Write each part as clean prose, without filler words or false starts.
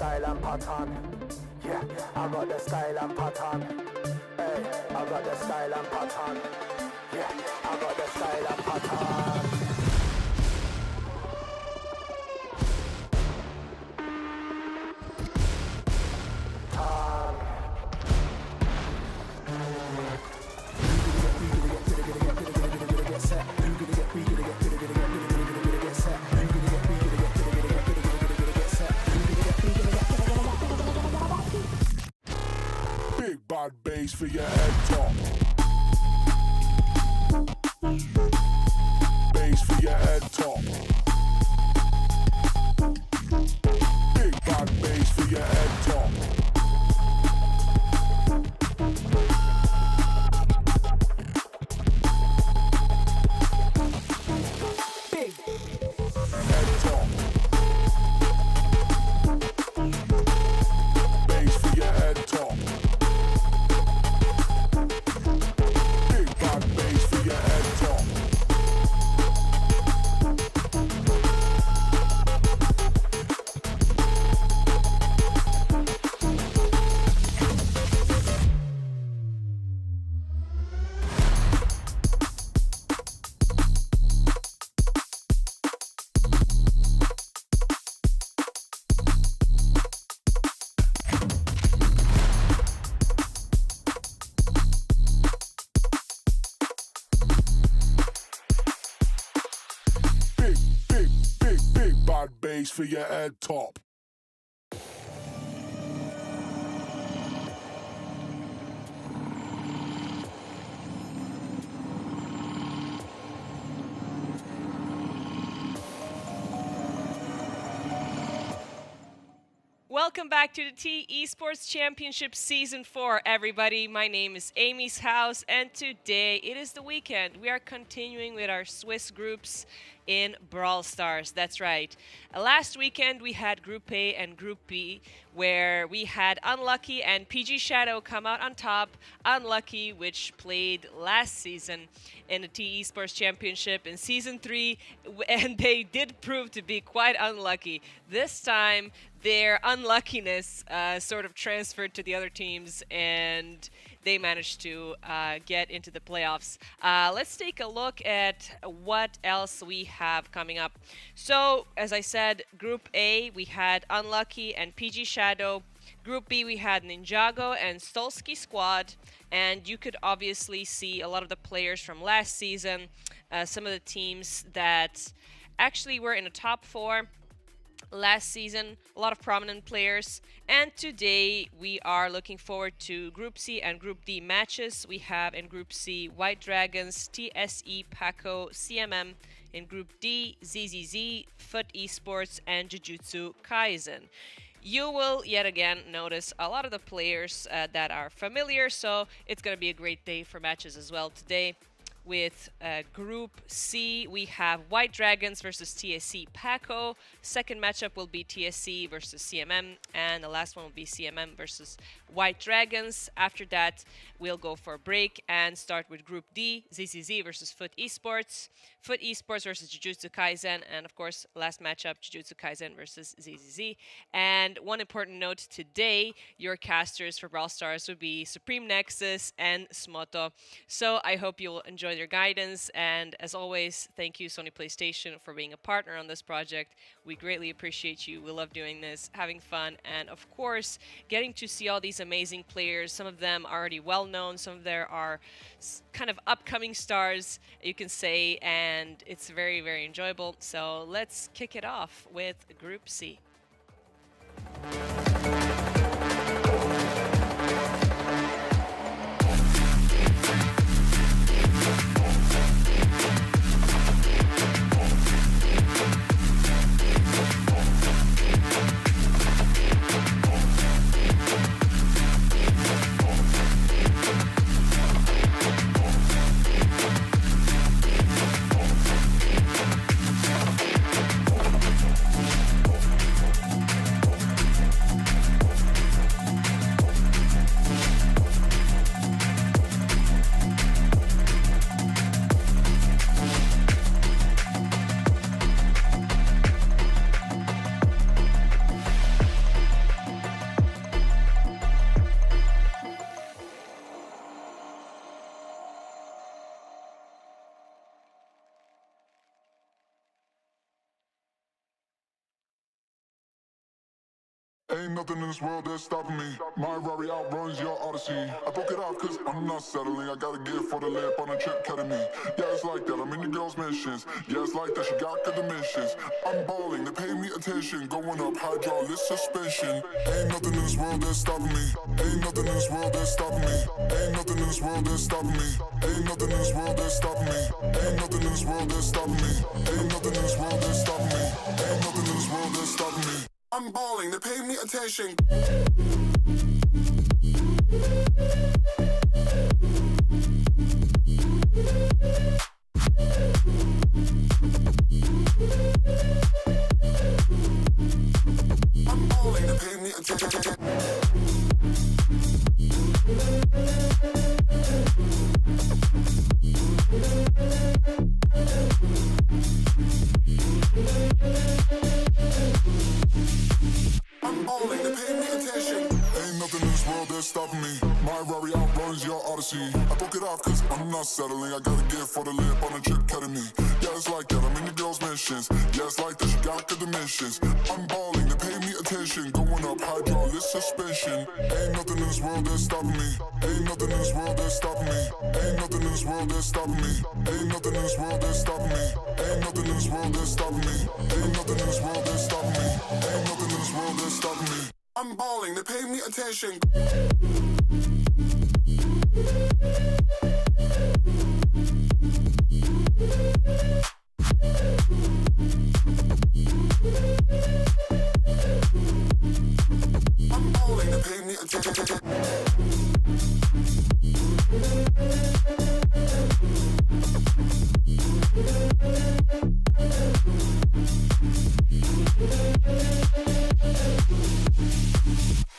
style and pattern. Yeah, I got the style and pattern. Hey, I got the style and pattern. Yeah, I got the style and pattern. Big bad bass for your head top. Bass for your head top. Big bad bass for your head top. Big Head top. Bass for your head top. Big bad bass for your head top. Big bad bass for your head top. Welcome back to the T-esports Championship Season 4, everybody. My name is Amy's House, and today it is the weekend. We are continuing with our Swiss groups in Brawl Stars. That's right. Last weekend we had Group A and Group B, where we had Unlucky and PG Shadow come out on top. Unlucky, which played last season in the T-esports Championship in Season 3, and they did prove to be quite unlucky. This time, their unluckiness sort of transferred to the other teams, and they managed to get into the playoffs. Let's take a look at what else we have coming up. So, as I said, Group A, we had Unlucky and PG Shadow. Group B, we had Ninjago and Stolsky Squad. And you could obviously see a lot of the players from last season, some of the teams that actually were in the top 4 last season, a lot of prominent players. And today we are looking forward to Group C and Group D matches. We have in Group C White Dragons, TSE, Paco, CMM. In Group D, ZZZ, Foot Esports, and Jujutsu Kaisen. You will yet again notice a lot of the players that are familiar, so it's going to be a great day for matches as well today. With Group C, we have White Dragons versus TSC Paco. Second matchup will be TSC versus CMM, and the last one will be CMM versus White Dragons. After that, we'll go for a break and start with Group D, ZZZ versus Foot Esports. Foot Esports versus Jujutsu Kaisen, and of course, last matchup, Jujutsu Kaisen versus ZZZ. And one important note today, your casters for Brawl Stars would be Supreme Nexus and Smoto. So I hope you'll enjoy their guidance, and as always, thank you Sony PlayStation for being a partner on this project. We greatly appreciate you. We love doing this, having fun, and of course, getting to see all these amazing players. Some of them are already well known, some of them are kind of upcoming stars, you can say, and it's very, very enjoyable. So let's kick it off with Group C. Ain't nothing in this world that's stopping me. My Rari outruns your Odyssey. I broke it off cause I'm not settling. I gotta give for the lip on a trip ketamine. Yeah, it's like that, I'm in the girls' mentions. Yeah, it's like that, she got good dimensions. I'm balling, they pay me attention. Going up, hydraulic suspension. Ain't nothing in this world that's stopping me. Ain't nothing in this world that's stopping me. Ain't nothing in this world that's stopping me. Ain't nothing in this world that's stopping me. Ain't nothing in this world that's stopping me. Ain't nothing in this world that's stopping me. Ain't nothing in this world that's stopping me. I'm balling, they pay me attention. I'm balling, they pay me attention. I'm balling, they pay me attention. Ain't nothing in this world that's stopping me. My Rari outruns your Odyssey. I broke it off cause I'm not settling. I gotta give for the lip on a trip ketamine. Yeah, it's like that, I'm in the girls' mentions. Yeah, it's like that, she got good dimensions. I'm balling, they pay me attention. Going up, hydraulic suspension. Ain't nothing in this world that's stopping me. Ain't nothing in this world that's stopping me. Ain't nothing in this world that's stopping me. Ain't nothing in this world that's stopping me. Ain't nothing in this world that's stopping me. Ain't nothing in this world that's stopping me. Ain't nothing in this world that's stopping me. I'm balling, they pay me attention. I'm balling, they pay me attention.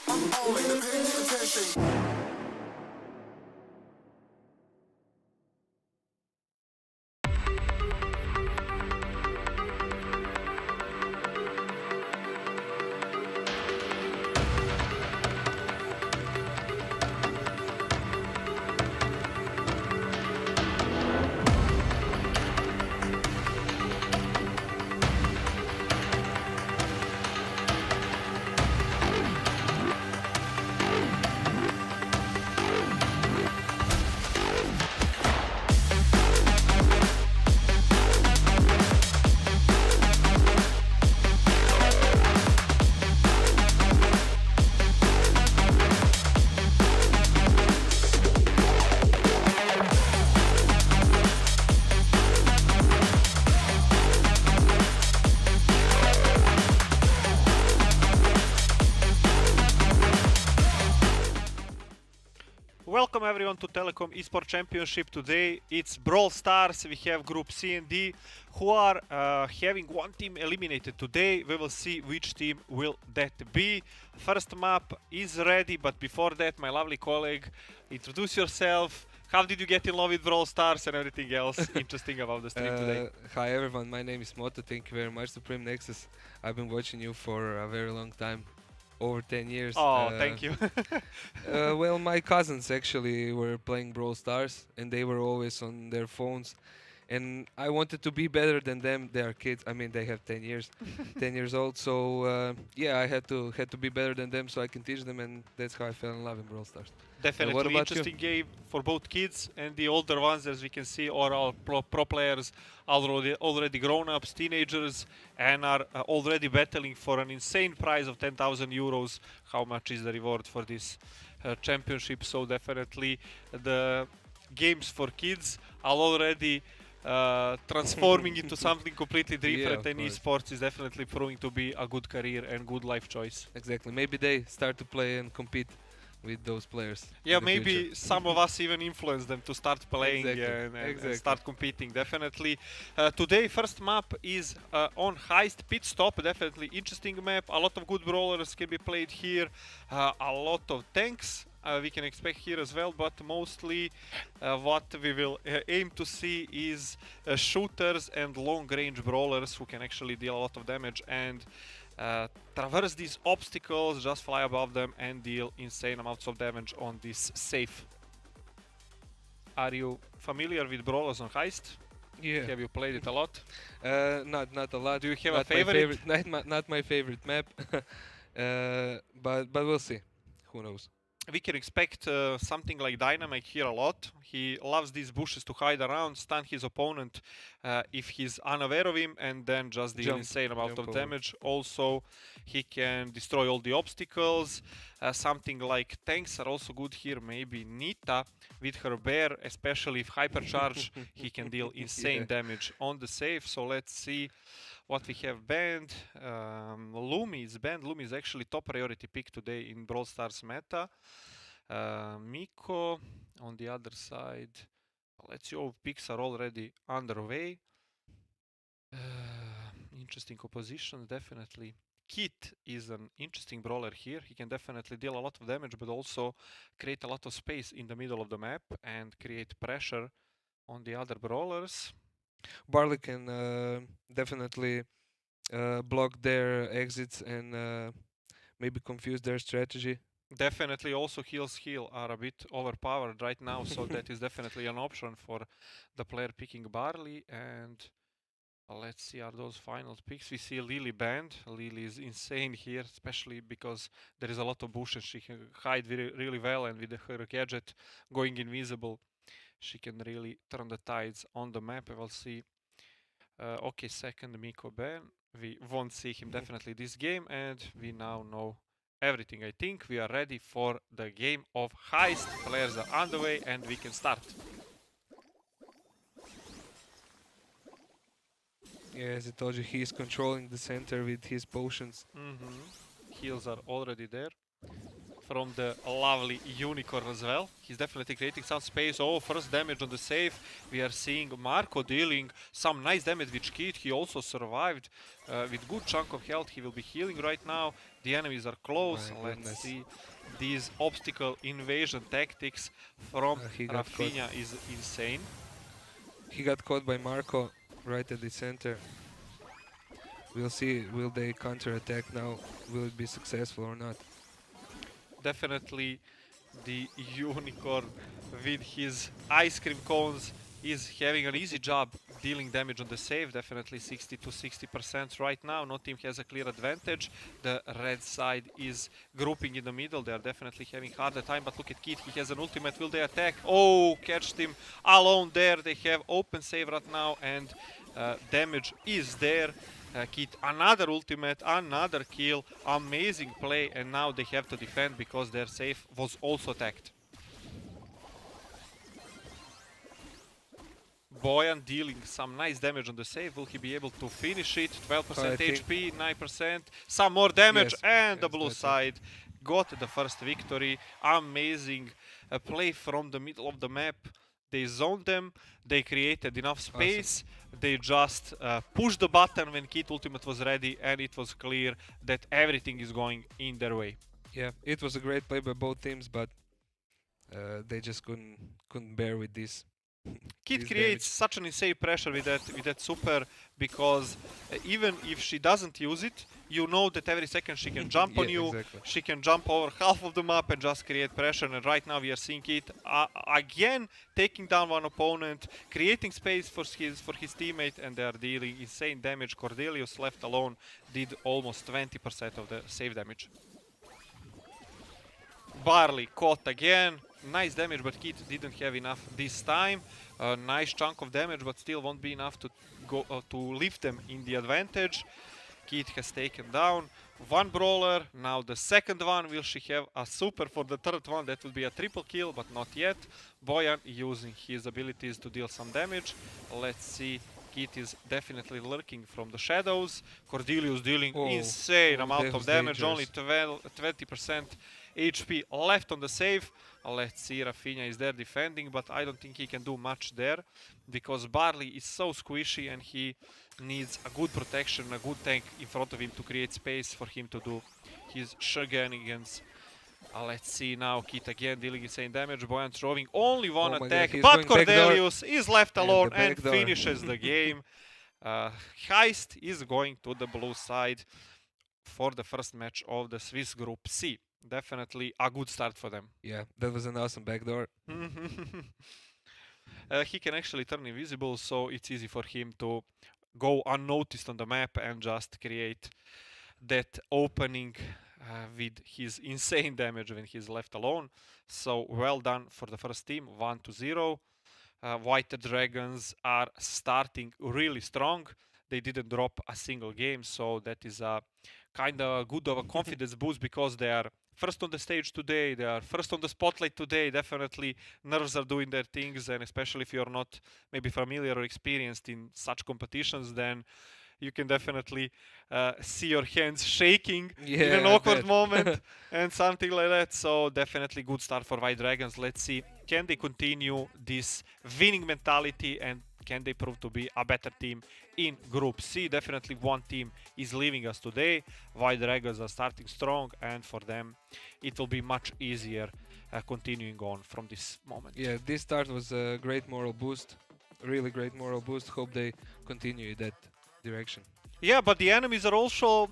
I'm balling, they pay me attention. Welcome everyone to Telekom eSports Championship. Today it's Brawl Stars. We have Group C and D who are having one team eliminated. Today we will see which team will that be. First map is ready, but before that, my lovely colleague, introduce yourself. How did you get in love with Brawl Stars and everything else interesting about the stream today? Hi everyone, my name is Moto. Thank you very much, Supreme Nexus. I've been watching you for a very long time. Over 10 years. Oh, thank you. Well, my cousins actually were playing Brawl Stars and they were always on their phones. And I wanted to be better than them. They are kids. I mean, they have 10 years, 10 years old. So yeah, I had to be better than them so I can teach them, and that's how I fell in love in Brawl Stars. Definitely what about interesting game for both kids and the older ones, as we can see, are all pro players, already grown-ups, teenagers, and are already battling for an insane prize of 10,000 euros. How much is the reward for this championship? So definitely the games for kids are already transforming into something completely different, and esports is definitely proving to be a good career and good life choice. Exactly. Maybe they start to play and compete with those players. Yeah, maybe some of us even influence them to start playing and start competing. Definitely. Today, first map is on Heist Pit Stop. Definitely interesting map. A lot of good brawlers can be played here. A lot of tanks we can expect here as well, but mostly what we will aim to see is shooters and long-range brawlers who can actually deal a lot of damage and traverse these obstacles, just fly above them and deal insane amounts of damage on this safe. Are you familiar with brawlers on Heist? Yeah. Have you played it a lot? Not a lot. Do you have not a favorite? Not my favorite map. But we'll see. Who knows? We can expect something like Dynamite here a lot. He loves these bushes to hide around, stun his opponent if he's unaware of him, and then just deal insane amount of over. damage. Also, he can destroy all the obstacles. Something like tanks are also good here. Maybe Nita with her bear, especially if hypercharge, he can deal insane damage on the save. So let's see what we have banned. Lumi is banned. Lumi is actually top priority pick today in Brawl Stars meta. Miko on the other side. Let's see, all picks are already underway. Interesting opposition, definitely. Kit is an interesting brawler here. He can definitely deal a lot of damage, but also create a lot of space in the middle of the map and create pressure on the other brawlers. Barley can definitely block their exits and maybe confuse their strategy. Definitely also heals heal are a bit overpowered right now, so that is definitely an option for the player picking Barley. And let's see, are those final picks? We see Lily banned. Lily is insane here, especially because there is a lot of bushes. She can hide really well, and with her gadget going invisible, she can really turn the tides on the map. We'll see. Okay, second Miko ban. We won't see him definitely this game, and we now know everything. I think we are ready for the game of Heist. Players are on the way and we can start. Yeah, as I told you, he's controlling the center with his potions. Heals are already there. From the lovely Unicorn as well. He's definitely creating some space. Oh, first damage on the save. We are seeing Marco dealing some nice damage with Kid. He also survived with good chunk of health. He will be healing right now. The enemies are close. Let's see. These obstacle invasion tactics from Rafinha is insane. He got caught by Marco right at the center. We'll see, will they counter-attack now? Will it be successful or not? Definitely the Unicorn with his ice cream cones is having an easy job dealing damage on the save. Definitely 60 to 60% right now. No team has a clear advantage. The red side is grouping in the middle. They are definitely having harder time, but look at Kid. He has an ultimate. Will they attack? Oh, catched him alone there. They have open save right now, and damage is there. Kid, another ultimate, another kill, amazing play, and now they have to defend because their save was also attacked. Boyan dealing some nice damage on the save. Will he be able to finish it? 12% HP, 9%, some more damage, and the blue side got the first victory. Amazing play from the middle of the map. They zoned them, they created enough space, they just pushed the button when Kid ultimate was ready, and it was clear that everything is going in their way. Yeah, it was a great play by both teams, but they just couldn't bear with this. Kid creates such an insane pressure with that super, because even if she doesn't use it, you know that every second she can jump on you, she can jump over half of the map and just create pressure. And right now we are seeing it again taking down one opponent, creating space for his teammate, and they are dealing insane damage. Cordelius left alone did almost 20% of the save damage. Barley caught again. Nice damage, but Kid didn't have enough this time. A nice chunk of damage, but still won't be enough to go to lift them in the advantage. Kid has taken down one brawler. Now the second one. Will she have a super for the third one? That would be a triple kill, but not yet. Boyan using his abilities to deal some damage. Let's see. Kid is definitely lurking from the shadows. Cordelius dealing insane amount of damage. Only 20% HP left on the save. Let's see, Rafinha is there defending, but I don't think he can do much there because Barley is so squishy and he needs a good protection, a good tank in front of him to create space for him to do his shenanigans. Let's see now, Kit again dealing insane damage. Boyan throwing only one attack, but Cordelius is left alone and finishes the game. Heist is going to the blue side for the first match of the Swiss Group C. Definitely a good start for them. Yeah, that was an awesome backdoor. He can actually turn invisible, so it's easy for him to go unnoticed on the map and just create that opening with his insane damage when he's left alone. So well done for the first team, 1-0. White Dragons are starting really strong. They didn't drop a single game, so that is a kind of good of a confidence boost because they are first on the stage today. They are first on the spotlight today. Definitely, nerves are doing their things, and especially if you're not maybe familiar or experienced in such competitions, then you can definitely see your hands shaking in an I awkward bet. moment and something like that. So definitely good start for White Dragons. Let's see, can they continue this winning mentality and can they prove to be a better team in Group C? Definitely one team is leaving us today. White Dragons are starting strong, and for them it will be much easier continuing on from this moment. Yeah, this start was a great moral boost. Really great moral boost. Hope they continue that direction. Yeah, but the enemies are also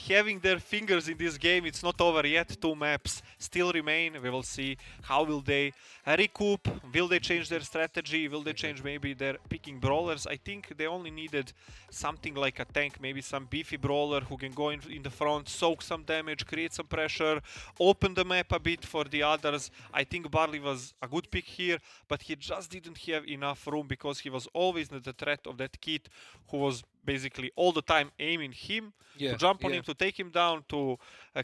having their fingers in this game. It's not over yet. 2 maps still remain. We will see how will they recoup. Will they change their strategy? Will they change maybe their picking brawlers? I think they only needed something like a tank, maybe some beefy brawler who can go in the front, soak some damage, create some pressure, open the map a bit for the others. I think Barley was a good pick here, but he just didn't have enough room because he was always the threat of that kid who was basically all the time aiming him to jump on him, to take him down, to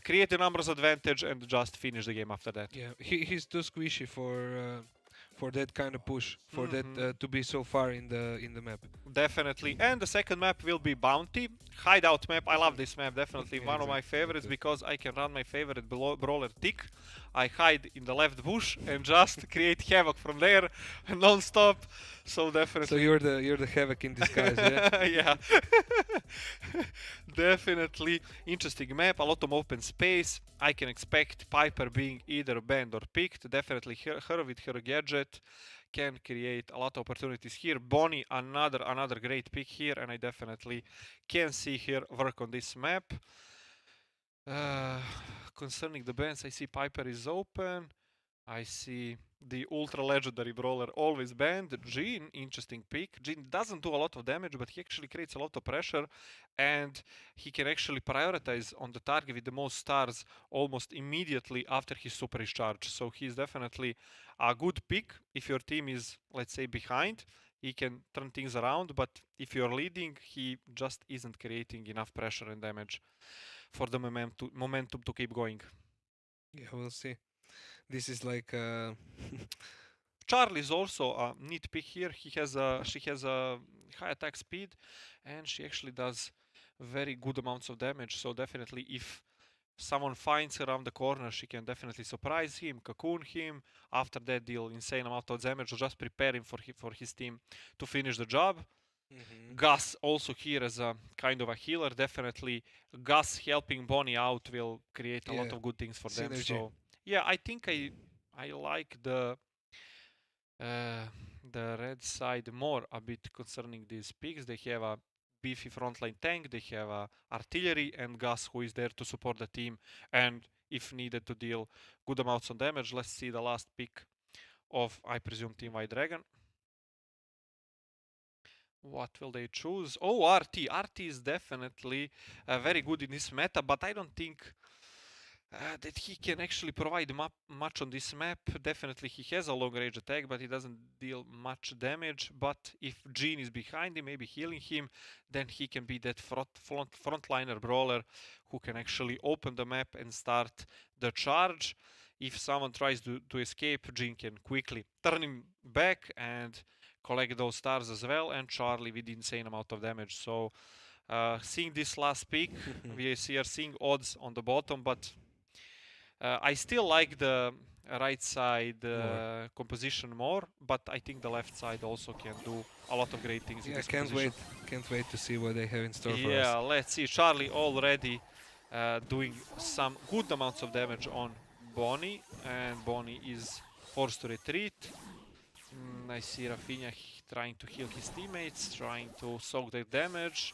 create a numbers advantage and just finish the game after that. Yeah, he's too squishy for that kind of push, for that to be so far in the map. Definitely. And the second map will be Bounty, hideout map. I love this map, definitely one of my favorites because I can run my favorite brawler Tick. I hide in the left bush and just create havoc from there non-stop. So definitely. So you're the havoc in disguise, yeah. Yeah. Definitely interesting map, a lot of open space. I can expect Piper being either banned or picked. Definitely her with her gadget can create a lot of opportunities here. Bonnie, another great pick here, and I definitely can see her work on this map. Concerning the bans, I see Piper is open. I see the ultra legendary brawler always banned. Jhin, interesting pick. Jhin doesn't do a lot of damage, but he actually creates a lot of pressure and he can actually prioritize on the target with the most stars almost immediately after his super is charged. So he's definitely a good pick if your team is, let's say, behind. He can turn things around, but if you're leading, he just isn't creating enough pressure and damage for the momentum to keep going. Yeah, we'll see. This is like Charlie is also a neat pick here. She has a high attack speed, and she actually does very good amounts of damage. So definitely, if someone finds her around the corner, she can definitely surprise him, cocoon him. After that, deal insane amount of damage, or just prepare him for his team to finish the job. Gus also here as a kind of a healer. Definitely, Gus helping Bonnie out will create a lot of good things for them. So yeah, I think I like the red side more a bit concerning these picks. They have a beefy frontline tank, they have a artillery, and Gus who is there to support the team and if needed to deal good amounts of damage. Let's see the last pick of, I presume, Team White Dragon. What will they choose? Oh, RT. RT is definitely very good in this meta, but I don't think that he can actually provide much on this map. Definitely he has a long range attack, but he doesn't deal much damage. But if Jhin is behind him, maybe healing him, then he can be that frontliner brawler who can actually open the map and start the charge. If someone tries to escape, Jhin can quickly turn him back and collect those stars as well, and Charlie with insane amount of damage. So seeing this last pick, we are seeing odds on the bottom, but I still like the right side composition more, but I think the left side also can do a lot of great things in this position. Can't wait to see what they have in store for us. Yeah, let's see. Charlie already doing some good amounts of damage on Bonnie, and Bonnie is forced to retreat. I see Rafinha trying to heal his teammates, trying to soak their damage.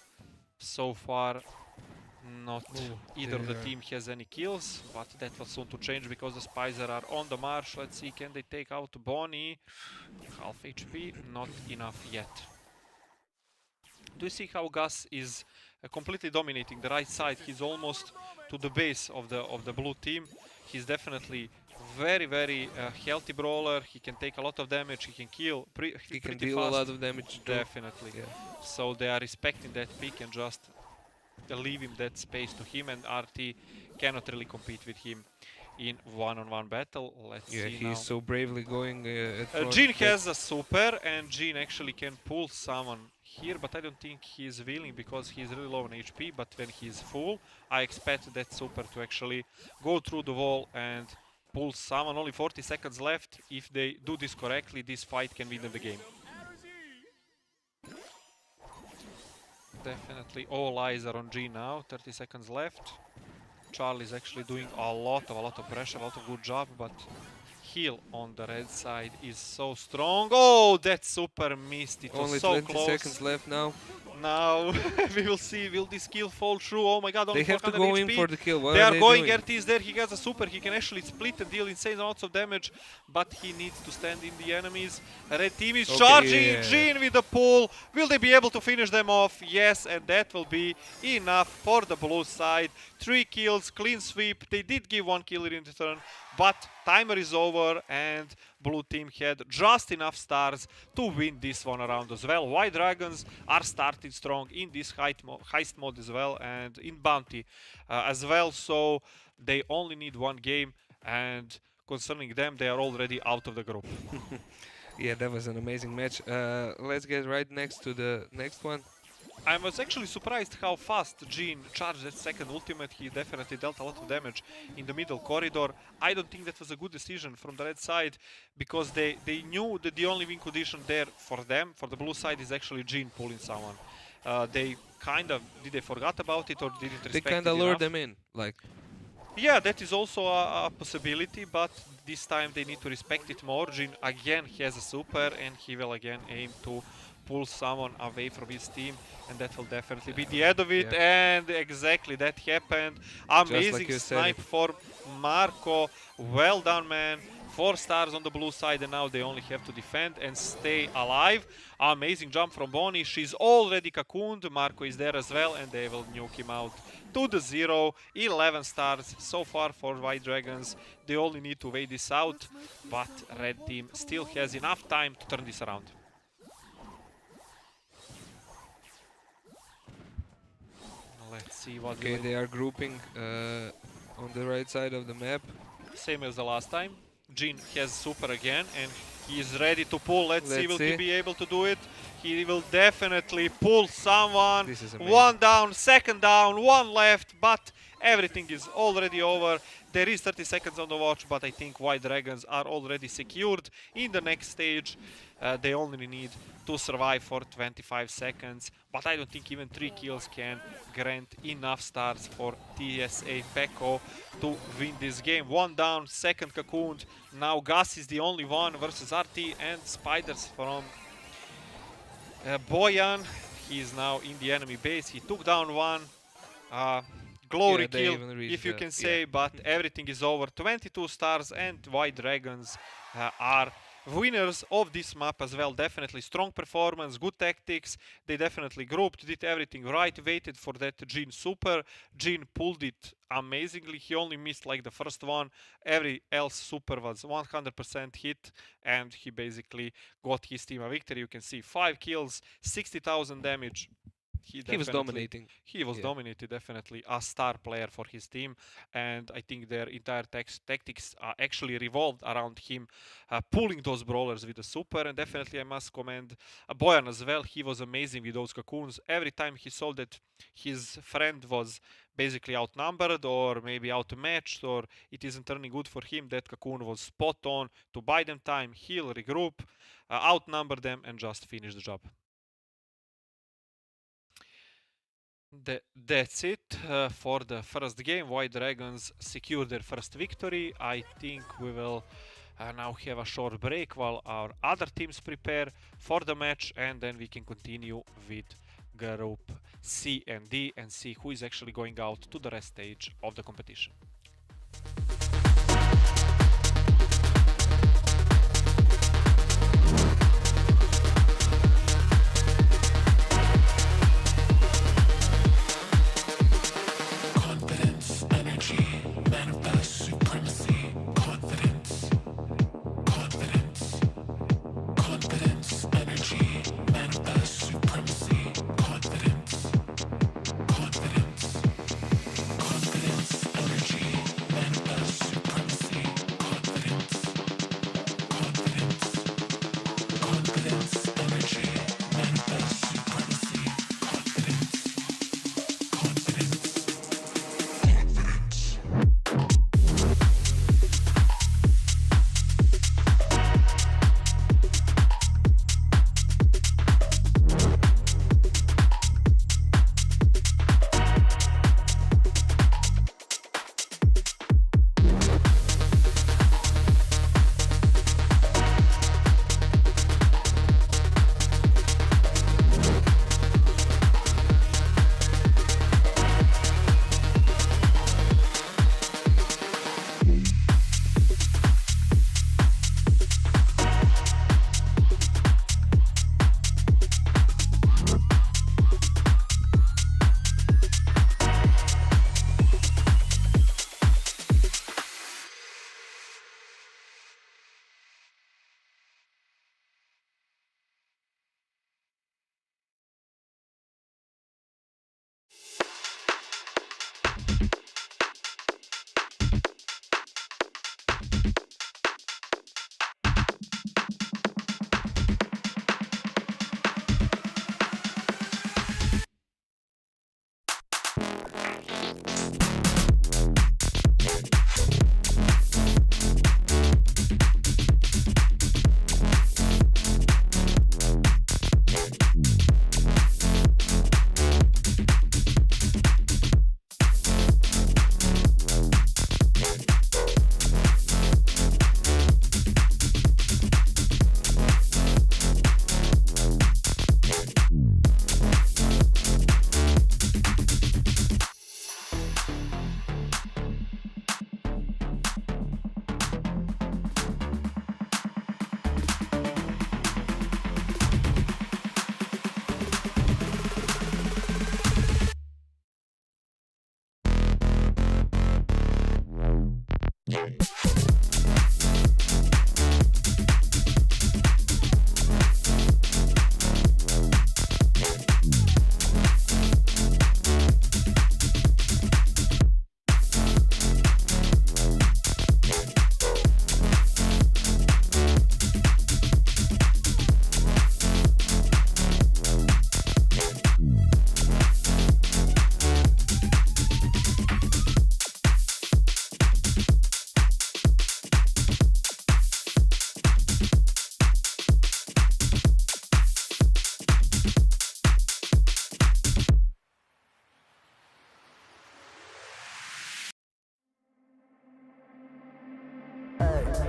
So far, not either of the team has any kills, but that will soon to change because the Spicer are on the march. Let's see, can they take out Bonnie? Half HP, not enough yet. Do you see how Gus is completely dominating the right side? He's almost to the base of the blue team. He's definitely very healthy brawler. He can take a lot of damage. He can kill He can pretty deal fast. a lot of damage too. Definitely. Yeah. So they are respecting that pick and just leave him that space to him, and RT cannot really compete with him in one-on-one battle. Let's Yeah, see now. he's so bravely going at front. Jin that- has a super, and Jin actually can pull someone here, but I don't think he's willing because he's really low on HP. But when he's full, I expect that super to actually go through the wall and pull someone. Only 40 seconds left. If they do this correctly, this fight can win them the game. Definitely all eyes are on Jin now. 30 seconds left. Charlie's actually doing a lot of pressure, a lot of good job, but heal on the red side is so strong. Oh, that super missed. It was Only so 20 close. seconds left now. Now we will see, will this kill fall through? Oh my god, only They have to 400 go HP. in for the kill. What They are are going, doing? RT is there, he has a super, he can actually split and deal insane amounts of damage, but he needs to stand in the enemies. Red team is Okay, charging, yeah. Jin with the pull. Will they be able to finish them off? Yes, and that will be enough for the blue side. 3 kills, clean sweep. They did give 1 kill in return, but timer is over and blue team had just enough stars to win this one around as well. White Dragons are starting strong in this heist mode as well, and in bounty as well, so they only need 1 game, and concerning them, they are already out of the group. Yeah, that was an amazing match. Let's get right next to the next one. I was actually surprised how fast Jin charged that second ultimate. He definitely dealt a lot of damage in the middle corridor. I don't think that was a good decision from the red side, because they knew that the only win condition there for them, for the blue side, is actually Jin pulling someone. They kind of, did they forgot about it or didn't respect They it kind of lured enough? them in. Like, Yeah, that is also a possibility, but this time they need to respect it more. Jin again has a super, and he will again aim to pull someone away from his team, and that will definitely be the end of it. And exactly that happened. Amazing you said snipe it. for Marco. Well done, man. 4 stars on the blue side, and now they only have to defend and stay alive. Amazing jump from Bonnie. She's already cocooned. Marco is there as well, and they will nuke him out to the 0. 11 stars so far for White Dragons. They only need to wait this out, but red team still has enough time to turn this around. Let's see what okay, they are grouping on the right side of the map. Same as the last time. Jin has super again, and he is ready to pull. Let's see, will he be able to do it? He will definitely pull someone. This is amazing. 1 down, 2nd down, 1 left, but everything is already over. There is 30 seconds on the watch, but I think White Dragons are already secured in the next stage. They only need to survive for 25 seconds, but I don't think even 3 kills can grant enough stars for TSA Peko to win this game. 1 down, 2nd cocooned. Now Gus is the only one versus RT and Spiders from Boyan. He is now in the enemy base. He took down 1. Glory Yeah, they kill, even reached if you that, can say, but everything is over. 22 stars, and White Dragons are winners of this map as well. Definitely strong performance, good tactics. They definitely grouped, did everything right, waited for that Jin super. Jin pulled it amazingly. He only missed like the first one. Every else super was 100% hit, and he basically got his team a victory. You can see 5 kills, 60,000 damage. He was dominating. He was dominated, definitely a star player for his team, and I think their entire tactics actually revolved around him pulling those brawlers with the super. And definitely I must commend Boyan as well. He was amazing with those cocoons. Every time he saw that his friend was basically outnumbered or maybe outmatched, or it isn't turning good for him, that cocoon was spot on to buy them time, heal, regroup, outnumber them, and just finish the job. That's it for the first game. White Dragons secured their first victory. I think we will now have a short break while our other teams prepare for the match, and then we can continue with Group C and D and see who is actually going out to the rest stage of the competition.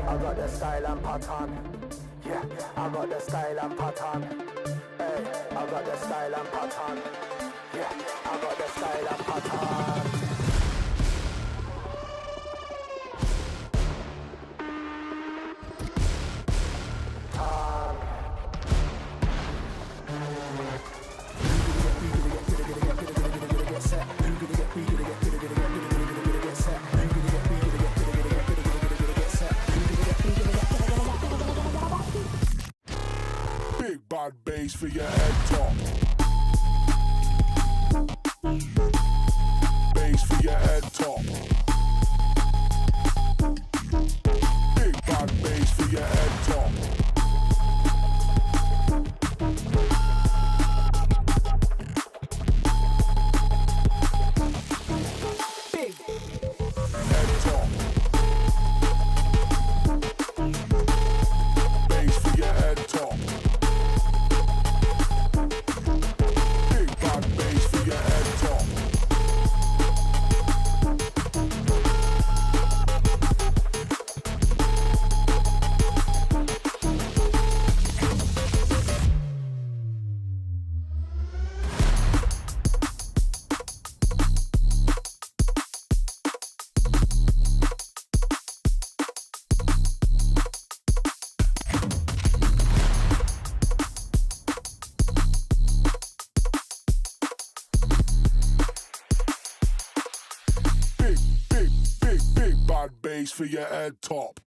I got the style and pattern. Yeah, I got the style and pattern. Hey, I got the style and pattern. Yeah, I got the style and pattern. Big bad bass for your head top. Bass for your head top. Big bad bass for your head top. Big Head top. Bass for your head top. Big bad bass for your head top. Big bad bass for your head top.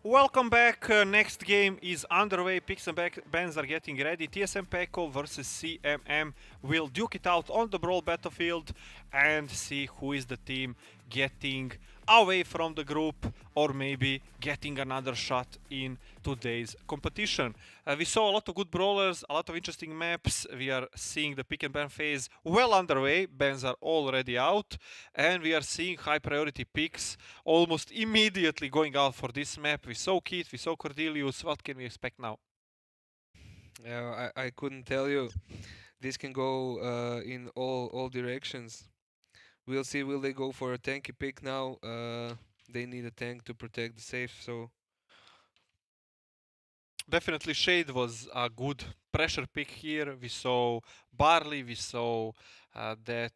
Welcome back. Next game is underway. Picks and bands are getting ready. TSM Peko versus CMM will duke it out on the Brawl battlefield and see who is the team getting away from the group or maybe getting another shot in today's competition. We saw a lot of good brawlers, a lot of interesting maps. We are seeing the pick and ban phase well underway. Bans are already out and we are seeing high priority picks almost immediately going out for this map. We saw Keith, we saw Cordelius. What can we expect now? I couldn't tell you. This can go in all directions. We'll see. Will they go for a tanky pick now? they need a tank to protect the safe. So Definitely Shade was a good pressure pick here. We saw Barley, we saw that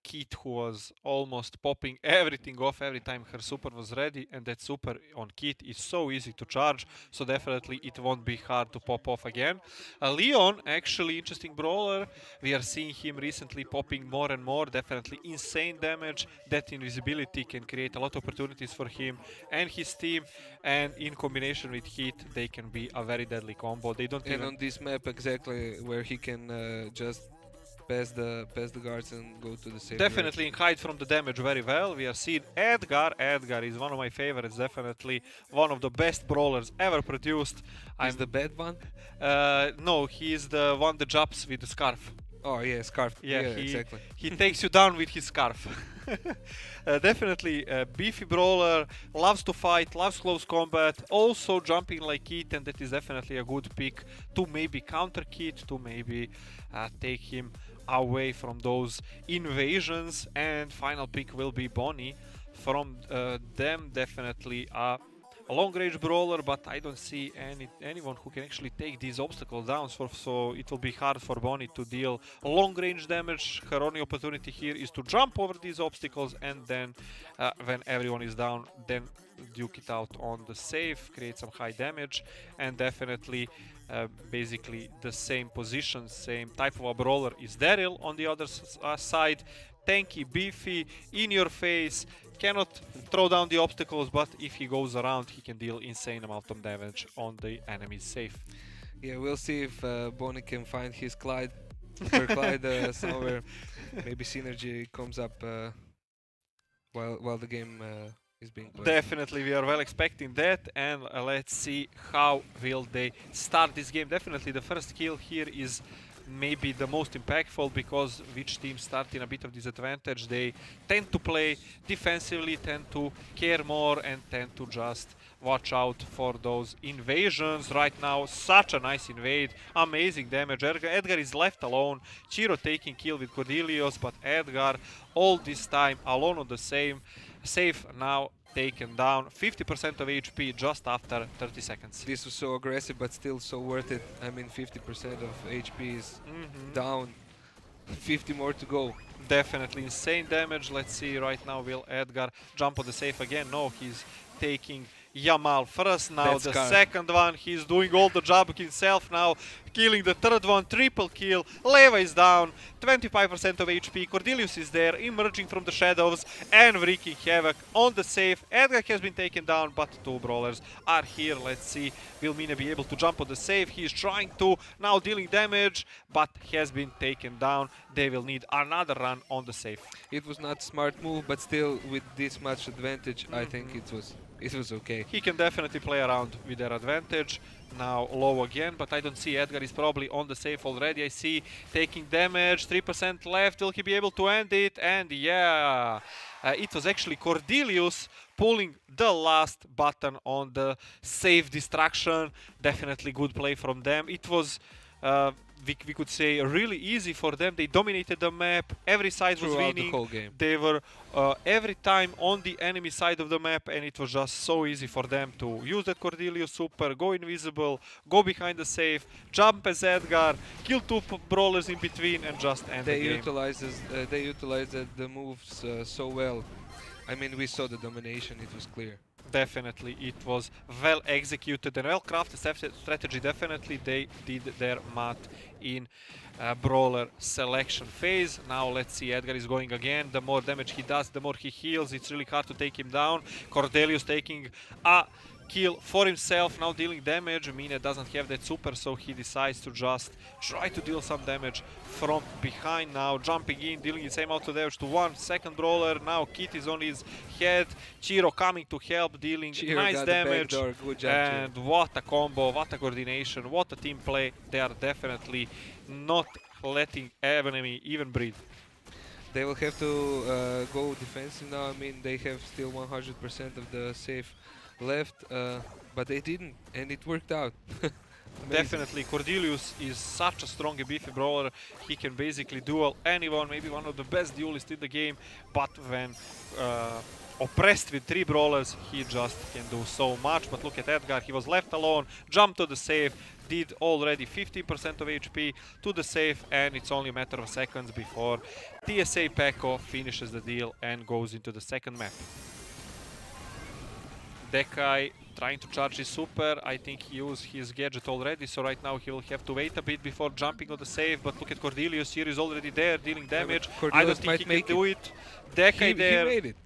Keith who was almost popping everything off every time her super was ready, and that super on Keith is so easy to charge, so definitely it won't be hard to pop off again. Leon, actually interesting brawler. We are seeing him recently popping more and more, definitely insane damage. That invisibility can create a lot of opportunities for him and his team, and in combination with Heat, they can be a very deadly combo. They don't and even on this map exactly where he can just pass the guards and go to the safe definitely hide from the damage very well. We are seeing Edgar. Edgar is one of my favorites, definitely one of the best brawlers ever produced. direction. Is the bad one? No, he is the one that jumps with the scarf. Oh yeah, scarf. Yeah, Exactly. he takes you down with his scarf. Definitely a beefy brawler, loves to fight, loves close combat, also jumping like Keith, and that is definitely a good pick to maybe counter Keith, to maybe take him away from those invasions. And final pick will be Bonnie. From them, definitely a long range brawler, but I don't see anyone who can actually take these obstacles down, so it will be hard for Bonnie to deal long range damage. Her only opportunity here is to jump over these obstacles, and then when everyone is down, then duke it out on the safe, create some high damage. And definitely basically the same position, same type of a brawler is Daryl on the other side. Tanky, beefy, in your face, cannot throw down the obstacles, but if he goes around, he can deal insane amount of damage on the enemy's safe. Yeah, we'll see if Bonnie can find his Clyde, her Clyde somewhere. Maybe synergy comes up while the game is being played. Definitely, we are well expecting that, and let's see how will they start this game. Definitely, the first kill here is maybe the most impactful, because which team start in a bit of disadvantage, they tend to play defensively, tend to care more, and tend to just watch out for those invasions. Right now, such a nice invade, amazing damage. Edgar is left alone, Chiro taking kill with Cordelius, but Edgar all this time alone on the safe, now taken down, 50% of HP just after 30 seconds. This was so aggressive, but still so worth it. I mean, 50% of HP is down. 50 more to go. Definitely insane damage. Let's see right now, will Edgar jump on the safe again? No, he's taking Yamal first. Now That's the Scar. second one, he's doing all the job himself now, killing the third one, triple kill. Leva is down, 25% of HP. Cordelius is there, emerging from the shadows and wreaking havoc on the safe. Edgar has been taken down, but two brawlers are here. Let's see, will Mine be able to jump on the safe? He's trying to, now dealing damage, but has been taken down. They will need another run on the safe. It was not smart move, but still with this much advantage, I think it was okay. He can definitely play around with their advantage. Now low again, but I don't see Edgar is probably on the safe already. I see taking damage, 3% left. Will he be able to end it? And yeah, it was actually Cordelius pulling the last button on the safe distraction. Definitely good play from them. It was we could say really easy for them. They dominated the map, every side was Throughout winning. the whole game. They were every time on the enemy side of the map, and it was just so easy for them to use that Cordelius super, go invisible, go behind the safe, jump as Edgar, kill two brawlers in between, and just end the game. They utilized the moves so well. I mean, we saw the domination, it was clear. Definitely, it was well executed and well crafted strategy. Definitely, they did their math in brawler selection phase. Now let's see, Edgar is going again. The more damage he does, the more he heals. It's really hard to take him down. Cordelius taking a kill for himself, now dealing damage. Mine doesn't have that super, so he decides to just try to deal some damage from behind. Now jumping in, dealing the same amount of damage to one second brawler. Now Kit is on his head. Chiro coming to help, dealing Chiro nice got the damage. backdoor. Good job, And what a combo, what a coordination, what a team play. They are definitely not letting enemy even breathe. They will have to go defensive now. I mean, they have still 100% of the safe left, but they didn't, and it worked out. Definitely, Cordelius is such a strong and beefy brawler. He can basically duel anyone, maybe one of the best duelists in the game, but when oppressed with 3 brawlers, he just can do so much. But look at Edgar, he was left alone, jumped to the safe, did already 15% of HP to the safe, and it's only a matter of seconds before TSA Peko finishes the deal and goes into the second map. Dekai trying to charge his super. I think he used his gadget already, so right now he will have to wait a bit before jumping on the save. But look at Cordelius here, is already there dealing damage. I don't think he can do it. Dekai there. He made it.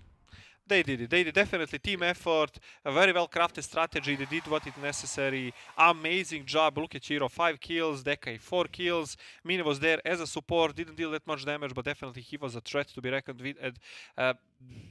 They did it. They did definitely team effort. A very well crafted strategy. They did what is necessary. Amazing job. Look at Chiro, 5 kills. Dekai 4 kills. Mine was there as a support. Didn't deal that much damage, but definitely he was a threat to be reckoned with. And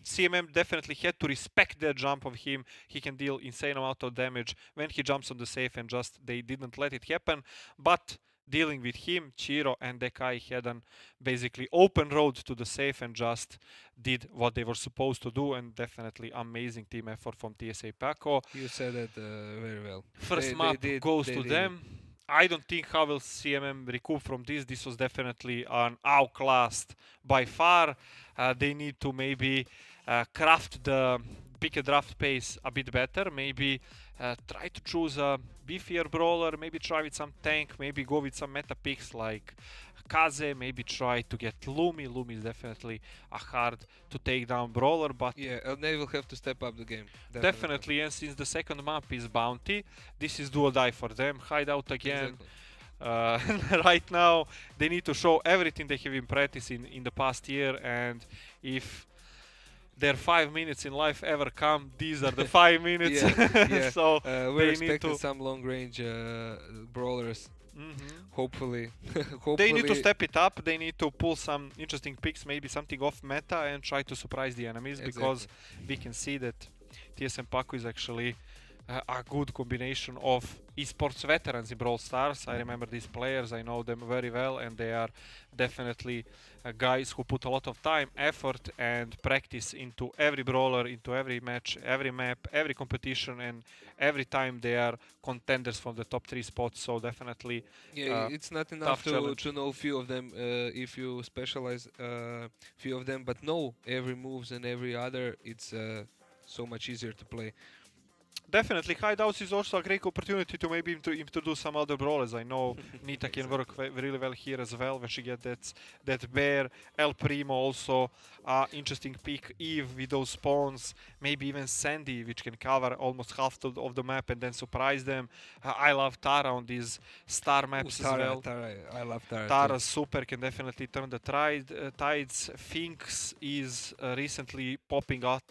CMM definitely had to respect that jump of him. He can deal insane amount of damage when he jumps on the safe, and just they didn't let it happen. But dealing with him, Chiro and Dekai had an basically open road to the safe and just did what they were supposed to do, and definitely amazing team effort from TSA Paco. You said that very well. First map goes to them. I don't think how will CMM recoup from this. This was definitely an outclassed by far. They need to maybe craft the pick a draft pace a bit better. Maybe try to choose a beefier brawler. Maybe try with some tank. Maybe go with some meta picks like Kaze. Maybe try to get Lumi. Lumi is definitely a hard to take down brawler, but yeah, they will have to step up the game. Definitely. And since the second map is bounty, this is do or die for them. Hideout again. Exactly. Right now they need to show everything they have been practicing in the past year, and if their 5 minutes in life ever come, these are the 5 minutes. Yeah. So we're they need expecting to some long range brawlers. Hopefully. They need to step it up. They need to pull some interesting picks, maybe something off meta, and try to surprise the enemies. Exactly. Because we can see that TSM Paco is actually a good combination of esports veterans in Brawl Stars. I remember these players, I know them very well, and they are definitely guys who put a lot of time, effort and practice into every brawler, into every match, every map, every competition, and every time they are contenders from the top 3 spots. So definitely it's not enough challenge. to know few of them if you specialize few of them, but know every moves and every other, it's so much easier to play. Definitely, Hideouts is also a great opportunity to maybe introduce some other brawlers. I know Nita can work really well here as well when she gets that bear. El Primo also interesting pick. Eve with those spawns. Maybe even Sandy, which can cover almost half of the map and then surprise them. I love Tara on these star maps as well. I love Tara. Tara's super can definitely turn the tides. Finks is recently popping a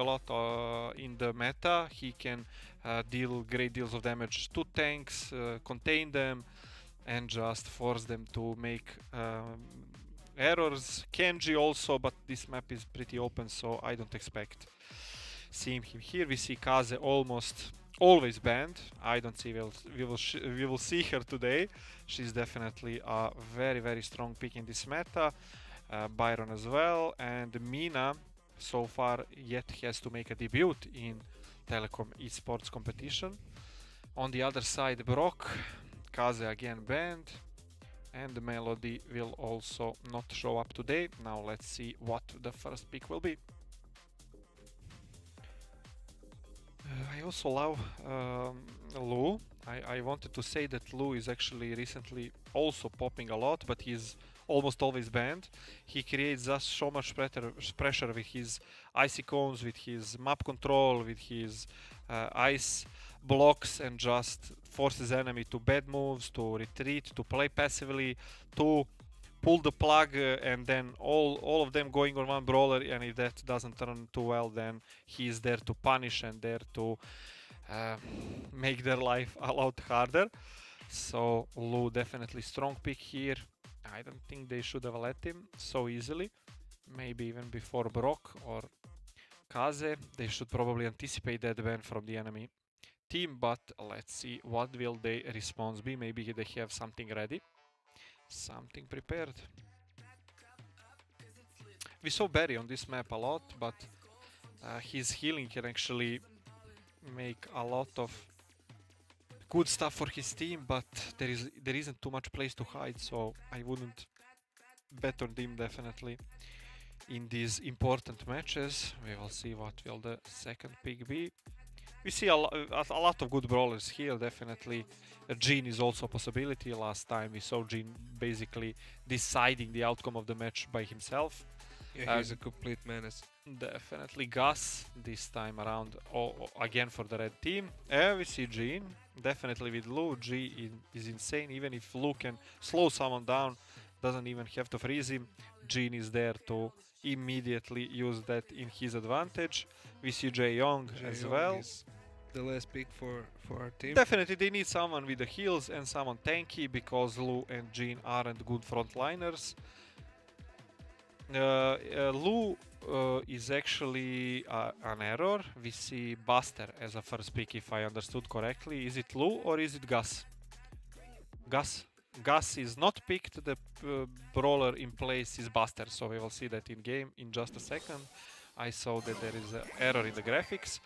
lot in the meta. He can deal great deals of damage to tanks, contain them, and just force them to make errors. Kenji also, but this map is pretty open, so I don't expect seeing him here. We see Kaze almost always banned. I don't see we will see her today. She's definitely a very strong pick in this meta. Byron as well, and Mina so far yet has to make a debut in Telekom esports competition. On the other side, Brock, Kaze again banned, and Melody will also not show up today. Now let's see what the first pick will be. I also love Lu. I wanted to say that Lu is actually recently also popping a lot, but he's almost always banned. He creates just so much pressure with his icy cones, with his map control, with his ice blocks, and just forces enemy to bad moves, to retreat, to play passively, to pull the plug, and then all of them going on one brawler, and if that doesn't turn too well, then he is there to punish and there to make their life a lot harder. So Lu definitely strong pick here. I don't think they should have let him so easily. Maybe even before Brock or Kaze. They should probably anticipate that ban from the enemy team, but let's see what will their response be. Maybe they have something ready, something prepared. We saw Barry on this map a lot, but his healing can actually make a lot of good stuff for his team, but there isn't too much place to hide, so I wouldn't bet on him definitely. in these important matches. We will see what will the second pick be. We see a lot of good brawlers here, definitely. Jhin is also a possibility. Last time we saw Jhin basically deciding the outcome of the match by himself. Yeah, he's a complete menace. Definitely Gus this time around, again for the red team. We see Jhin, definitely with Lu. G is insane, even if Lu can slow someone down, doesn't even have to freeze him. Jhin is there to immediately use that in his advantage. We see Jae-Young as well. Is the last pick for our team. Definitely they need someone with the heals and someone tanky, because Lu and Jhin aren't good frontliners. Lu is actually an error. We see Buster as a first pick, if I understood correctly. Is it Lu or is it Gus? Gus is not picked. The brawler in place is Buster, so we will see that in game in just a second. I saw that there is an error in the graphics.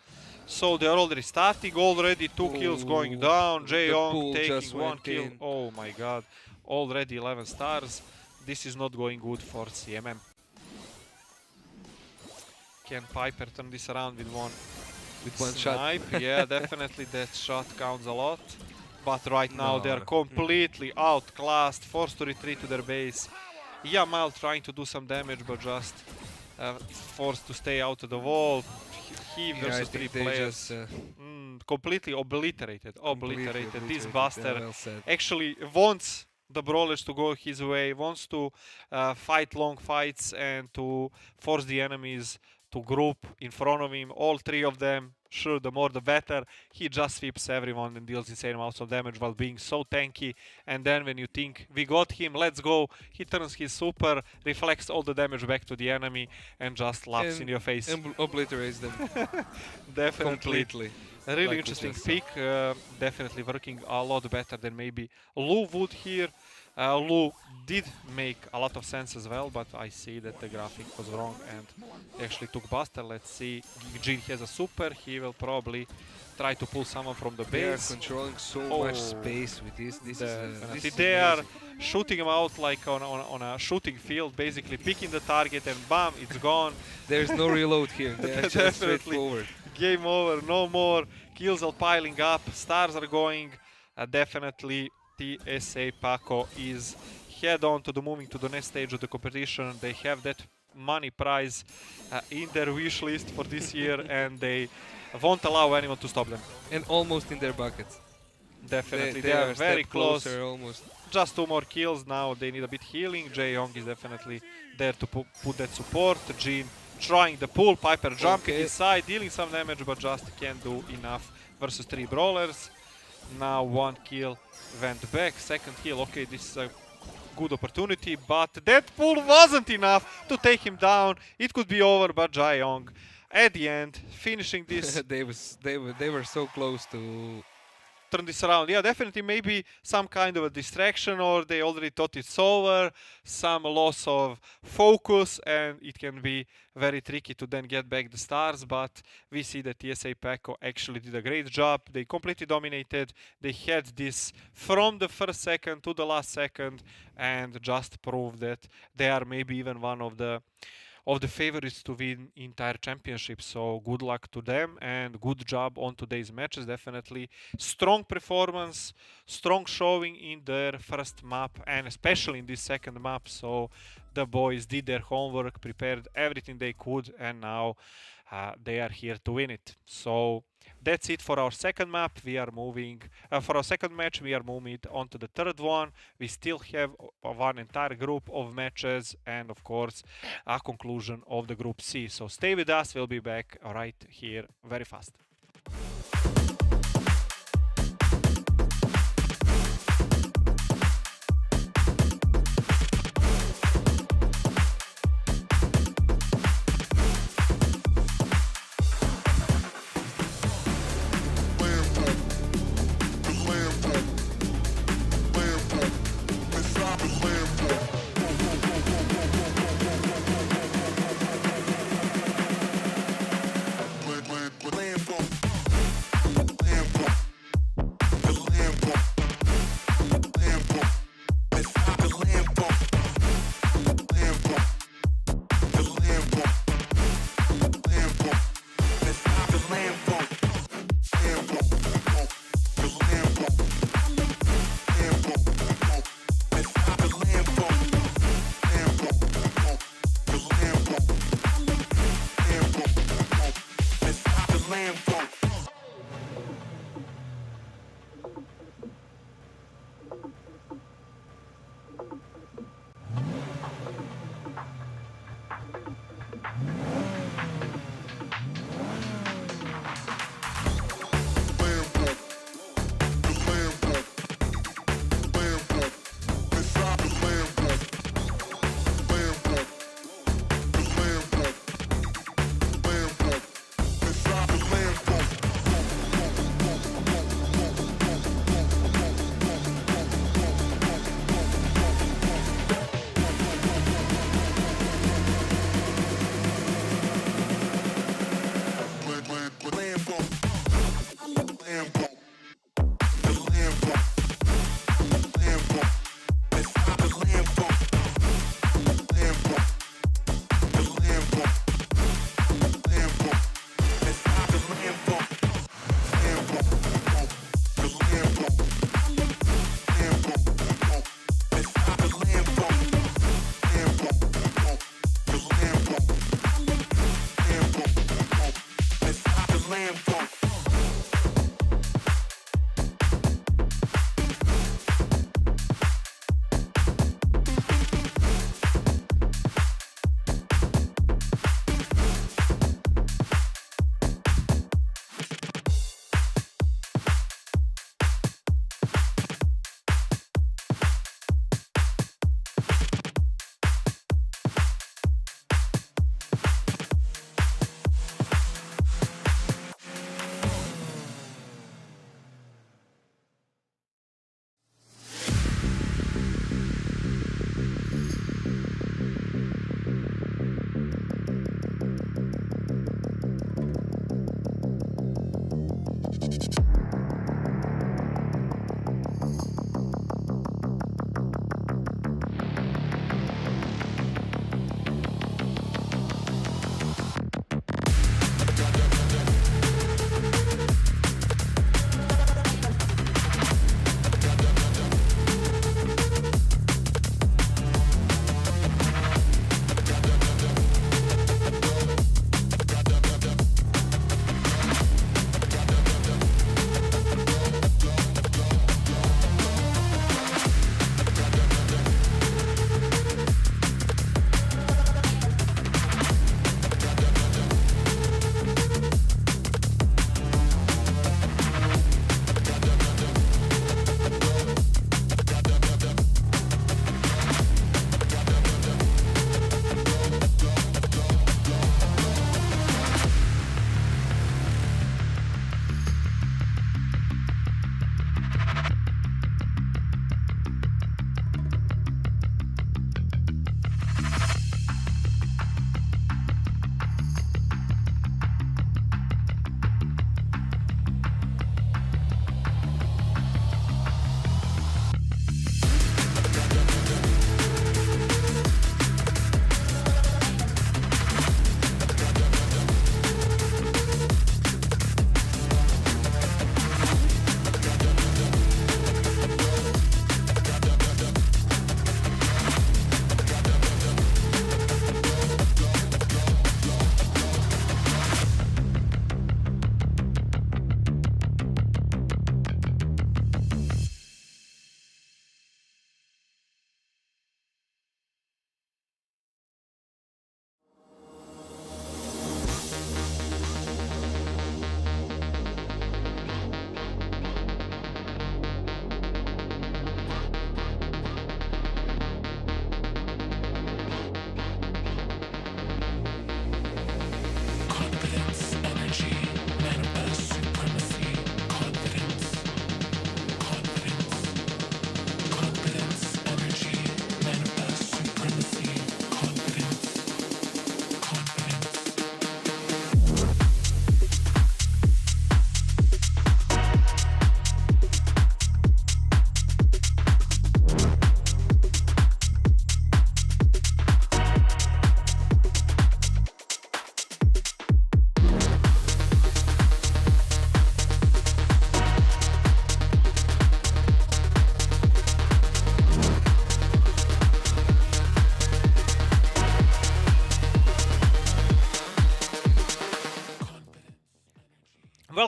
So they are already starting. Already 2 kills going down. Jae-Young taking 1 kill. Oh my god. Already 11 stars. This is not going good for CMM. Can Piper turn this around with one shot? Yeah, definitely that shot counts a lot. But right now they are No. completely outclassed, forced to retreat to their base. Yamal trying to do some damage, but just forced to stay out of the wall. He versus 3 players. Completely obliterated. This Buster actually wants the brawlers to go his way, wants to fight long fights and to force the enemies to group in front of him, all 3 of them. Sure, the more the better. He just sweeps everyone and deals insane amounts of damage while being so tanky. And then when you think, we got him, let's go, he turns his super, reflects all the damage back to the enemy and just laughs in your face. And obliterates them. Definitely. Completely. A really Like interesting pick. Definitely working a lot better than maybe Lu would here. Lu did make a lot of sense as well, but I see that the graphic was wrong and actually took Buster. Let's see. Jhin has a super. He will probably try to pull someone from the They are base. controlling so much space with this. This is they are amazing. shooting him out like on a shooting field, basically picking the target and bam, it's gone. There's no reload here. They are just Definitely. straightforward. Game over, no more. Kills are piling up, stars are going. Definitely TSA Paco is head on to moving to the next stage of the competition. They have that money prize in their wish list for this year and they won't allow anyone to stop them. And almost in their buckets. Definitely, they are very close. Almost. Just 2 more kills now. They need a bit healing. Jae-Young is definitely there to put that support. Jhin trying the pull. Piper jumping inside, dealing some damage, but just can't do enough versus 3 brawlers. Now 1 kill went back. Second kill. Okay, this is a good opportunity, but that pull wasn't enough to take him down. It could be over, but Jae-Young at the end finishing this. they were so close to turn this around. Yeah, definitely maybe some kind of a distraction, or they already thought it's over, some loss of focus, and it can be very tricky to then get back the stars. But we see that TSA Paco actually did a great job. They completely dominated. They had this from the first second to the last second and just proved that they are maybe even one of the favorites to win entire championship. So good luck to them and good job on today's matches. Definitely strong performance, strong showing in their first map and especially in this second map. So the boys did their homework, prepared everything they could, and now they are here to win it. So that's it for our second map. We are moving for our second match. We are moving on to the third one. We still have one entire group of matches and of course a conclusion of the group C. So stay with us. We'll be back right here very fast. Lambo.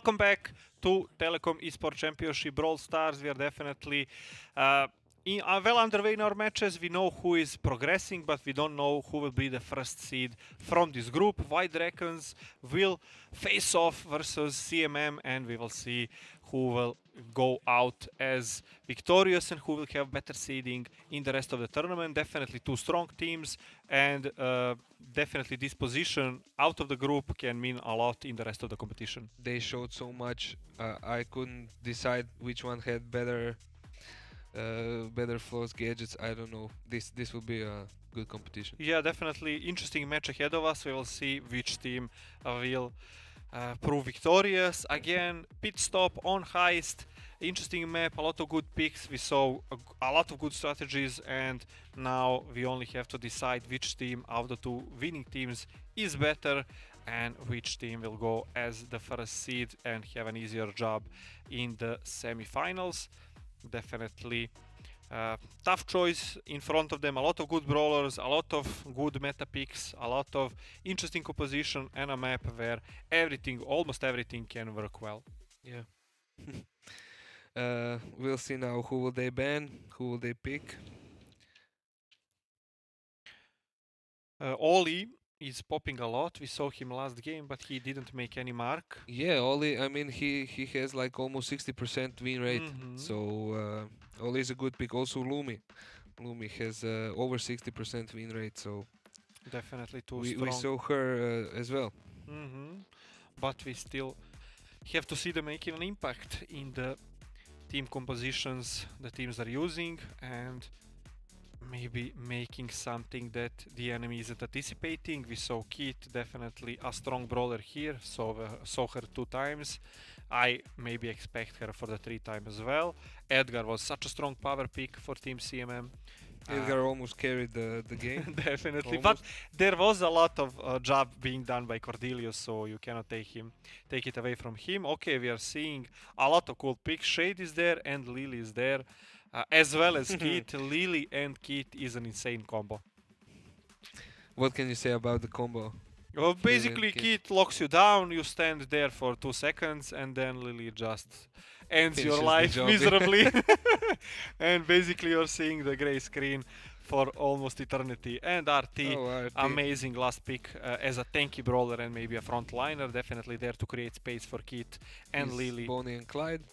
Welcome back to Telekom eSports Championship Brawl Stars. We are definitely well underway in our matches. We know who is progressing, but we don't know who will be the first seed from this group. White Dragons will face off versus CMM, and we will see who will go out as victorious and who will have better seeding in the rest of the tournament. Definitely two strong teams, and definitely this position out of the group can mean a lot in the rest of the competition. They showed so much. I couldn't decide which one had better flows, gadgets. I don't know. This will be a good competition. Yeah, definitely interesting match ahead of us. We will see which team will prove victorious. Again, pit stop on heist. Interesting map, a lot of good picks. We saw a lot of good strategies, and now we only have to decide which team out of the two winning teams is better and which team will go as the first seed and have an easier job in the semi-finals. Definitely tough choice in front of them. A lot of good brawlers, a lot of good meta picks, a lot of interesting composition, and a map where almost everything can work well. Yeah. We'll see now who will they ban, who will they pick. Oli is popping a lot. We saw him last game, but he didn't make any mark. Yeah, Oli. I mean, he has like almost 60% win rate. So Oli is a good pick. Also Lumi. Lumi has over 60% win rate. So Definitely too we strong. saw her as well. But we still have to see them making an impact in the team compositions the teams are using, and maybe making something that the enemy isn't anticipating. We saw Kit, definitely a strong brawler here, saw her 2 times. I maybe expect her for the 3rd time as well. Edgar was such a strong power pick for Team CMM. Edgar almost carried the game. Definitely, Almost. but there was a lot of job being done by Cordelius, so you cannot take it away from him. Okay, we are seeing a lot of cool picks. Shade is there and Lily is there, as well as Kit. Lily and Kit is an insane combo. What can you say about the combo? Well, basically, Kit locks you down, you stand there for 2 seconds, and then Lily just ends Finishes your the life job. miserably. And basically, you're seeing the grey screen for almost eternity. And RT, Oh, RT. amazing last pick as a tanky brawler and maybe a frontliner, definitely there to create space for Kit and Is Lily. Bonnie and Clyde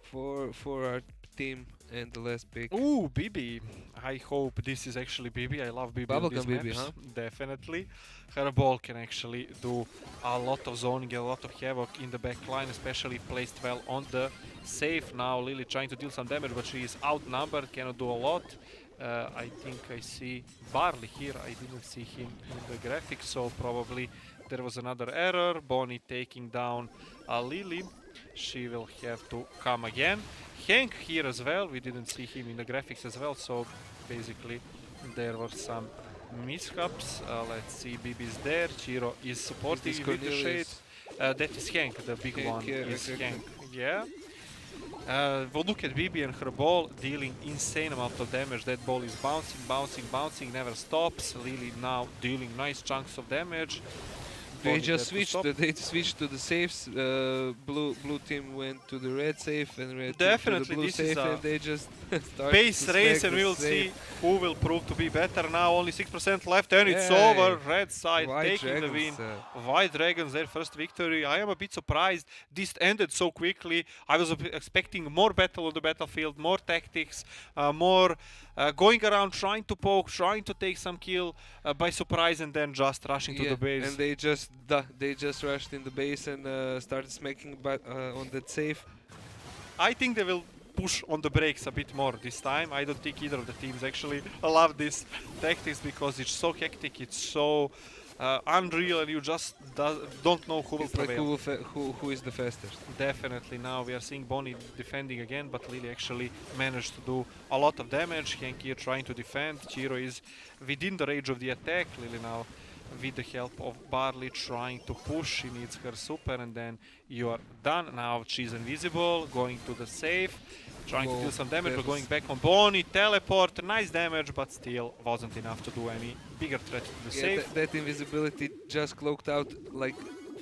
for our team, and the last pick. Ooh, Bibi. I hope this is actually Bibi. I love Bibi on Bubblegum these Bibi, maps. huh? Definitely. Her ball can actually do a lot of zoning, a lot of havoc in the back line, especially placed well on the safe. Now Lily trying to deal some damage, but she is outnumbered, cannot do a lot. I think I see Barley here. I didn't see him in the graphics, so probably there was another error. Bonnie taking down Lily. She will have to come again. Hank here as well. We didn't see him in the graphics as well, so basically there were some mishaps. Let's see, Bibi's there. Chiro is supporting Is this with the shade. Cornelius? That is Hank, the big Hank, one yeah, is exactly. Hank. Yeah. Well, look at Bibi and her ball dealing insane amount of damage. That ball is bouncing, bouncing, bouncing, never stops. Lily now dealing nice chunks of damage. They Bonnie just there to stop. switched. They switched to the safes. Blue team went to the red safe, and red team to Definitely, the blue this is safe, a and they just started Base to race, smack and we the will see safe. who will prove to be better now. Only 6% left, and it's Yay. over. Red side White taking the win. Dragons, White Dragons, their first victory. I am a bit surprised this ended so quickly. I was expecting more battle on the battlefield, more tactics, more going around trying to poke, trying to take some kill by surprise, and then just rushing to the base. And they just rushed in the base and started smacking on that safe. I think they will push on the brakes a bit more this time. I don't think either of the teams actually love this tactics because it's so hectic, it's so unreal, and you just don't know who will It's like prevail. who is the fastest. Definitely now we are seeing Bonnie defending again, but Lily actually managed to do a lot of damage. Hank here trying to defend. Chiro is within the range of the attack. Lily now with the help of Barley trying to push. She needs her super, and then you are done. Now she's invisible, going to the safe, trying to Whoa, deal some damage, that but going was- back on Bonnie. Teleport, nice damage, but still wasn't enough to do any bigger threat to the Yeah, safe. that invisibility just cloaked out like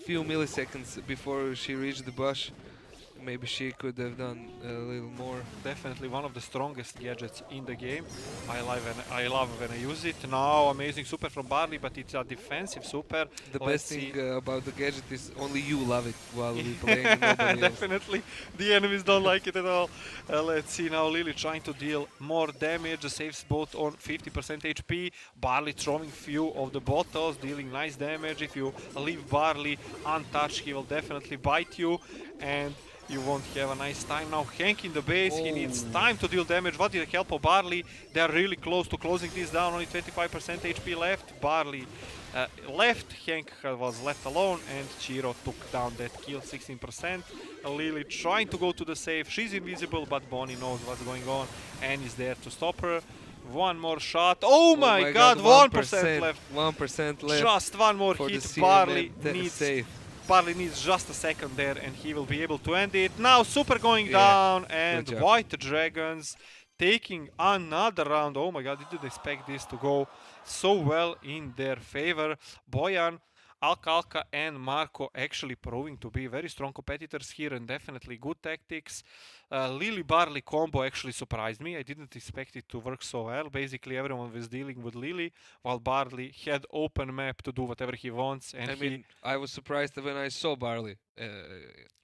few milliseconds before she reached the bush. Maybe she could have done a little more. Definitely one of the strongest gadgets in the game. I love when I use it. Now amazing super from Barley, but it's a defensive super. The Let's best thing see. about the gadget is only you love it while we playing and nobody else. Definitely, the enemies don't like it at all. Let's see now, Lily trying to deal more damage, saves both on 50% HP. Barley throwing few of the bottles, dealing nice damage. If you leave Barley untouched, he will definitely bite you, and you won't have a nice time. Now Hank in the base, he needs time to deal damage. What did the help of Barley? They are really close to closing this down, only 25% HP left. Barley left, Hank was left alone, and Chiro took down that kill, 16%. Lily trying to go to the safe, she's invisible, but Bonnie knows what's going on and is there to stop her. One more shot, oh my god, 1% left. 1% left. Just one more for hit, the Barley CMM needs save. Barley needs just a second there and he will be able to end it. Now super going Yeah, down and good job. White Dragons taking another round. Oh my god, didn't expect this to go so well in their favor. Bojan, Alka and Marco actually proving to be very strong competitors here and definitely good tactics. Lily Barley combo actually surprised me. I didn't expect it to work so well. Basically everyone was dealing with Lily while Barley had open map to do whatever he wants. And I mean, I was surprised when I saw Barley.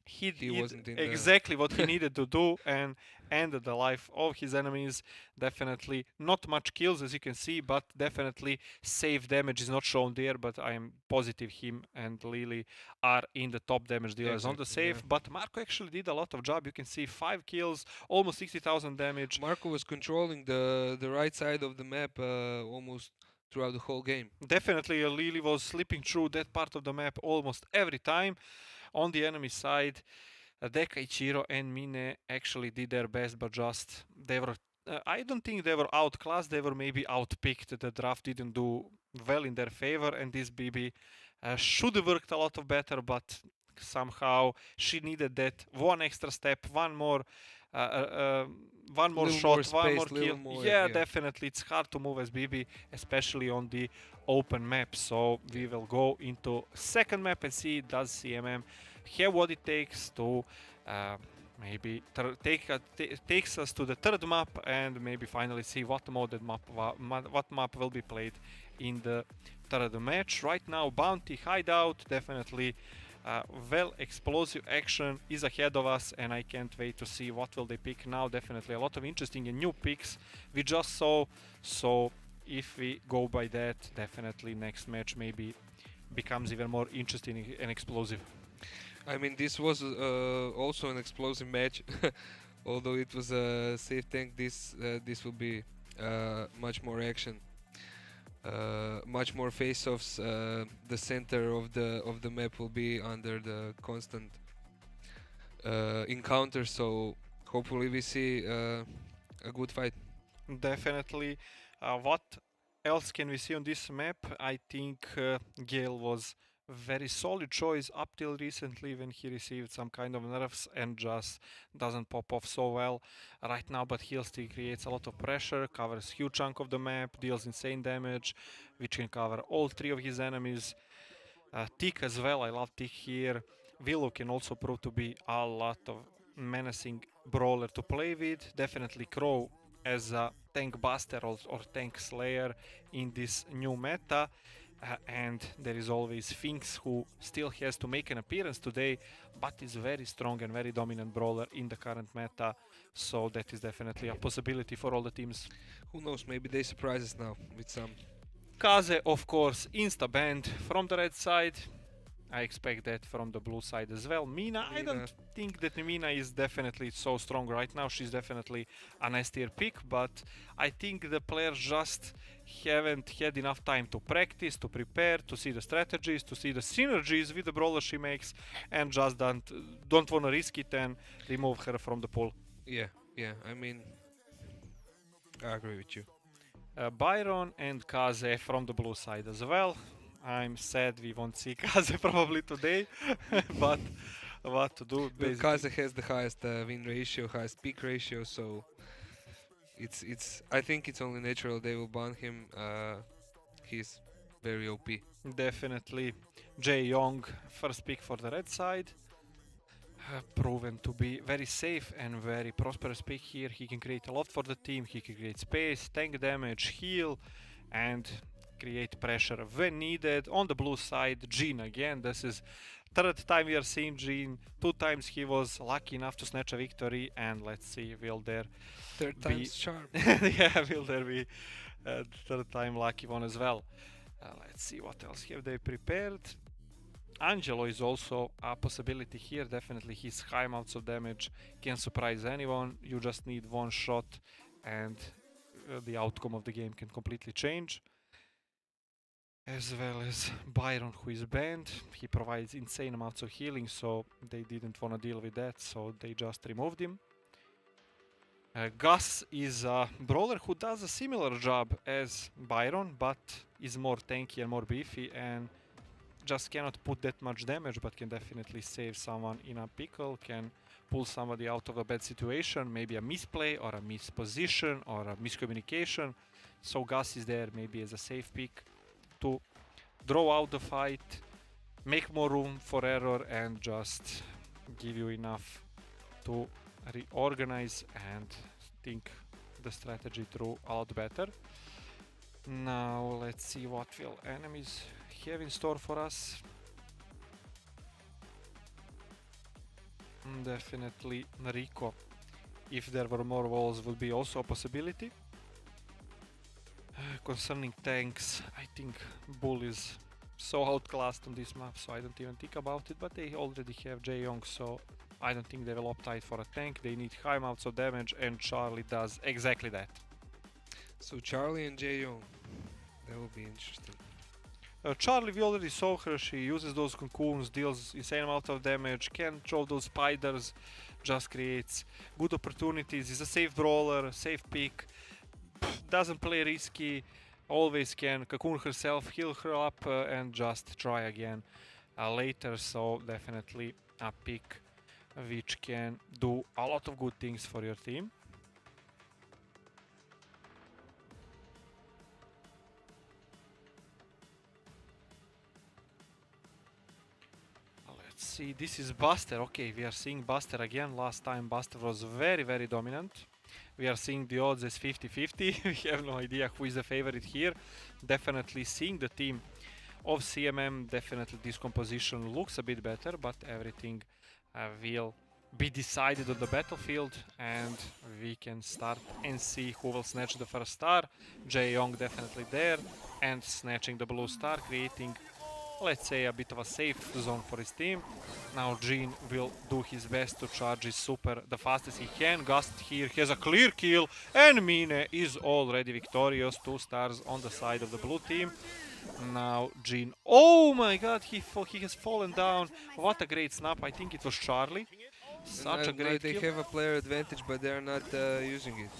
he did wasn't in the- exactly what he needed to do and ended the life of his enemies. Definitely not much kills as you can see, but definitely save damage is not shown there, but I am positive him and Lily are in the top damage dealers on the Exactly, yeah. save. But Marco actually did a lot of job. You can see 5 kills, almost 60,000 damage. Marco was controlling the right side of the map almost throughout the whole game. Definitely Lily was slipping through that part of the map almost every time. On the enemy side, Deka, Ichiro and Mine actually did their best, but just they were I don't think they were outclassed, they were maybe outpicked. The draft didn't do well in their favor, and this BB should have worked a lot of better, but somehow she needed that one extra step, one more Little shot, more one more space, little kill. more, Yeah, yeah. definitely. It's hard to move as BB, especially on the open map. So we will go into second map and see does CMM have what it takes to maybe takes us to the third map and maybe finally see what modded map what map will be played in the third match. Right now, Bounty Hideout definitely. Well, explosive action is ahead of us and I can't wait to see what will they pick now. Definitely a lot of interesting and new picks we just saw, so if we go by that, definitely next match maybe becomes even more interesting and explosive. I mean, this was also an explosive match. Although it was a safe tank, this will be much more action. Much more face-offs. The center of the map will be under the constant encounter, so hopefully we see a good fight. Definitely. What else can we see on this map? I think Gale was very solid choice up till recently when he received some kind of nerfs and just doesn't pop off so well right now, but he still creates a lot of pressure, covers huge chunk of the map, deals insane damage, which can cover all three of his enemies. Tick as well, I love Tick here. Willow can also prove to be a lot of menacing brawler to play with. Definitely Crow as a tank buster or tank slayer in this new meta. And there is always Sphinx, who still has to make an appearance today, but is very strong and very dominant brawler in the current meta, so that is definitely a possibility for all the teams. Who knows, maybe they surprise us now with some. Kaze, of course, insta-banned from the red side. I expect that from the blue side as well. Mina, I don't think that Mina is definitely so strong right now. She's definitely an S tier pick, but I think the players just haven't had enough time to practice, to prepare, to see the strategies, to see the synergies with the brawler she makes, and just don't want to risk it and remove her from the pool. Yeah, I mean, I agree with you. Byron and Kaze from the blue side as well. I'm sad we won't see Kaze probably today, but what to do? Well, Kaze has the highest win ratio, highest peak ratio, so it's. I think it's only natural they will ban him. He's very OP. Definitely. Jae Young, first pick for the red side. Proven to be very safe and very prosperous pick here. He can create a lot for the team. He can create space, tank damage, heal, and create pressure when needed. On the blue side, Jhin again. This is third time we are seeing Jhin. 2 times he was lucky enough to snatch a victory, and let's see, will there Third be time's charm. yeah, will there be third time lucky one as well. Let's see what else have they prepared. Angelo is also a possibility here. Definitely his high amounts of damage can surprise anyone. You just need one shot and the outcome of the game can completely change. As well as Byron, who is banned. He provides insane amounts of healing, so they didn't want to deal with that, so they just removed him. Gus is a brawler who does a similar job as Byron, but is more tanky and more beefy, and just cannot put that much damage, but can definitely save someone in a pickle, can pull somebody out of a bad situation, maybe a misplay or a misposition or a miscommunication. So Gus is there maybe as a safe pick to draw out the fight, make more room for error, and just give you enough to reorganize and think the strategy through a lot better. Now let's see what will enemies have in store for us. Definitely Rico, if there were more walls, would be also a possibility. Concerning tanks, I think Bull is so outclassed on this map, so I don't even think about it, but they already have Jae Young, so I don't think they will opt out for a tank. They need high amounts of damage, and Charlie does exactly that. So Charlie and Jae Young. That will be interesting. Charlie, we already saw her. She uses those cocoons, deals insane amount of damage, can throw those spiders, just creates good opportunities. Is a safe brawler, safe pick, doesn't play risky, always can cocoon herself, heal her up, and just try again later. So definitely a pick which can do a lot of good things for your team. Let's see, this is Buster. Okay, we are seeing Buster again. Last time Buster was very, very dominant. We are seeing the odds as 50-50. We have no idea who is the favorite here. Definitely seeing the team of CMM, definitely this composition looks a bit better, but everything will be decided on the battlefield, and we can start and see who will snatch the first star. Jae Young definitely there, and snatching the blue star, creating, let's say, a bit of a safe zone for his team. Now Jhin will do his best to charge his super the fastest he can. Gust here has a clear kill, and Mine is already victorious. 2 stars on the side of the blue team. Now Jhin, oh my god, he has fallen down. What a great snap. I think it was Charlie. Such a great They kill. have a player advantage, but they're not using it.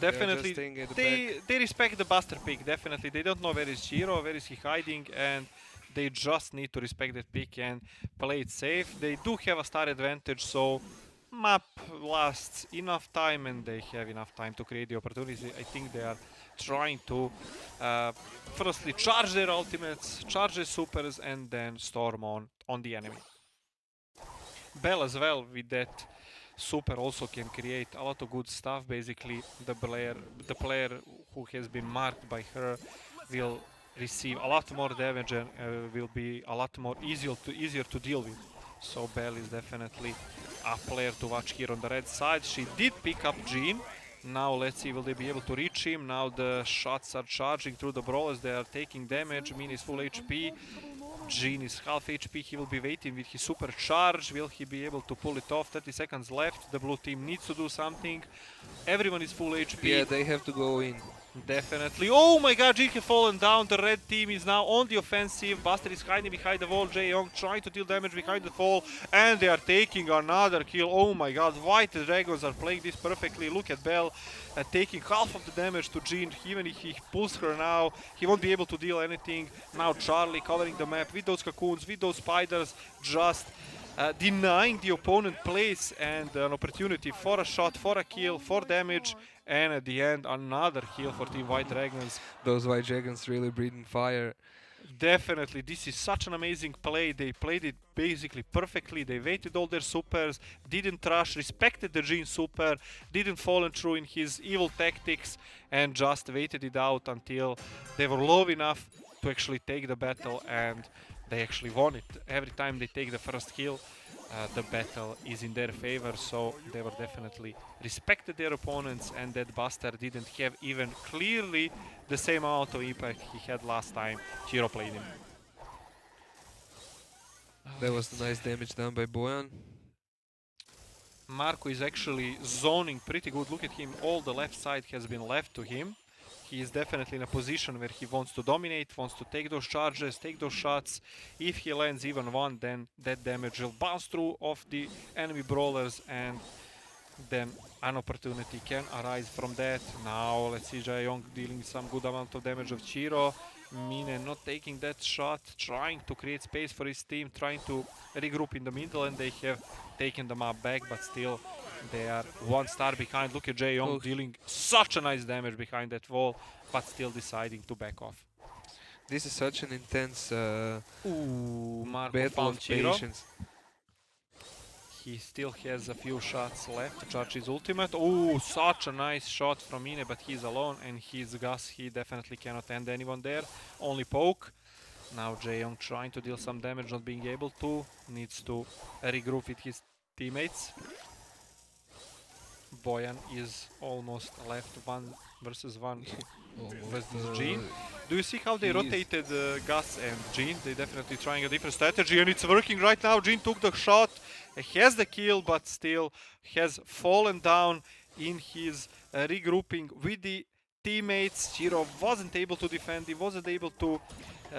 Definitely, staying at the back. they respect the Buster pick. Definitely, they don't know where is Shiro, where is he hiding, and they just need to respect that pick and play it safe. They do have a star advantage, so map lasts enough time, and they have enough time to create the opportunity. I think they are trying to firstly charge their ultimates, charge their supers, and then storm on the enemy. Bell as well with that super also can create a lot of good stuff. Basically, the player who has been marked by her will receive a lot more damage and will be a lot more easier to deal with. So Bell is definitely a player to watch here on the red side. She did pick up Jhin. Now let's see, will they be able to reach him? Now the shots are charging through the Brawl as they are taking damage. Min is full HP. Jhin is half HP. He will be waiting with his super charge. Will he be able to pull it off? 30 seconds left. The blue team needs to do something. Everyone is full HP. Yeah, they have to go in. Definitely. Oh my god, Jhin has fallen down. The red team is now on the offensive. Buster is hiding behind the wall. Jae Young trying to deal damage behind the fall. And they are taking another kill. Oh my god, White Dragons are playing this perfectly. Look at Bell taking half of the damage to Jhin. Even if he pulls her now, he won't be able to deal anything. Now Charlie covering the map with those cocoons, with those spiders. Just denying the opponent place and an opportunity for a shot, for a kill, for damage, and at the end another kill for Team White Dragons. Those White Dragons really breathing fire. Definitely, this is such an amazing play. They played it basically perfectly. They waited all their supers, didn't rush, respected the Jhin super, didn't fall through in his evil tactics, and just waited it out until they were low enough to actually take the battle, and they actually won it. Every time they take the first kill, the battle is in their favor, so they were definitely respected their opponents, and that Buster didn't have even clearly the same amount of impact he had last time Chiro played him. That was the nice damage done by Bojan. Marco is actually zoning pretty good. Look at him, all the left side has been left to him. He is definitely in a position where he wants to dominate, wants to take those charges, take those shots. If he lands even one, then that damage will bounce through off the enemy brawlers, and then an opportunity can arise from that. Now let's see Jae-Young dealing some good amount of damage of Chiro. Mine not taking that shot, trying to create space for his team, trying to regroup in the middle, and they have taken the map back, but still they are 1 star behind. Look at Jae-Young dealing such a nice damage behind that wall, but still deciding to back off. This is such an intense Marco battle found of Chiro. patience. He still has a few shots left to charge his ultimate. Oh, such a nice shot from Mine, but he's alone, and his Gus, he definitely cannot end anyone there. Only poke. Now Jae-Young trying to deal some damage, not being able to. Needs to regroup with his teammates. Bojan is almost left 1 versus 1 versus Jhin. Do you see how they rotated Gus and Jhin? They definitely trying a different strategy, and it's working right now. Jhin took the shot, has the kill, but still has fallen down in his regrouping with the teammates. Chiro wasn't able to defend, he wasn't able to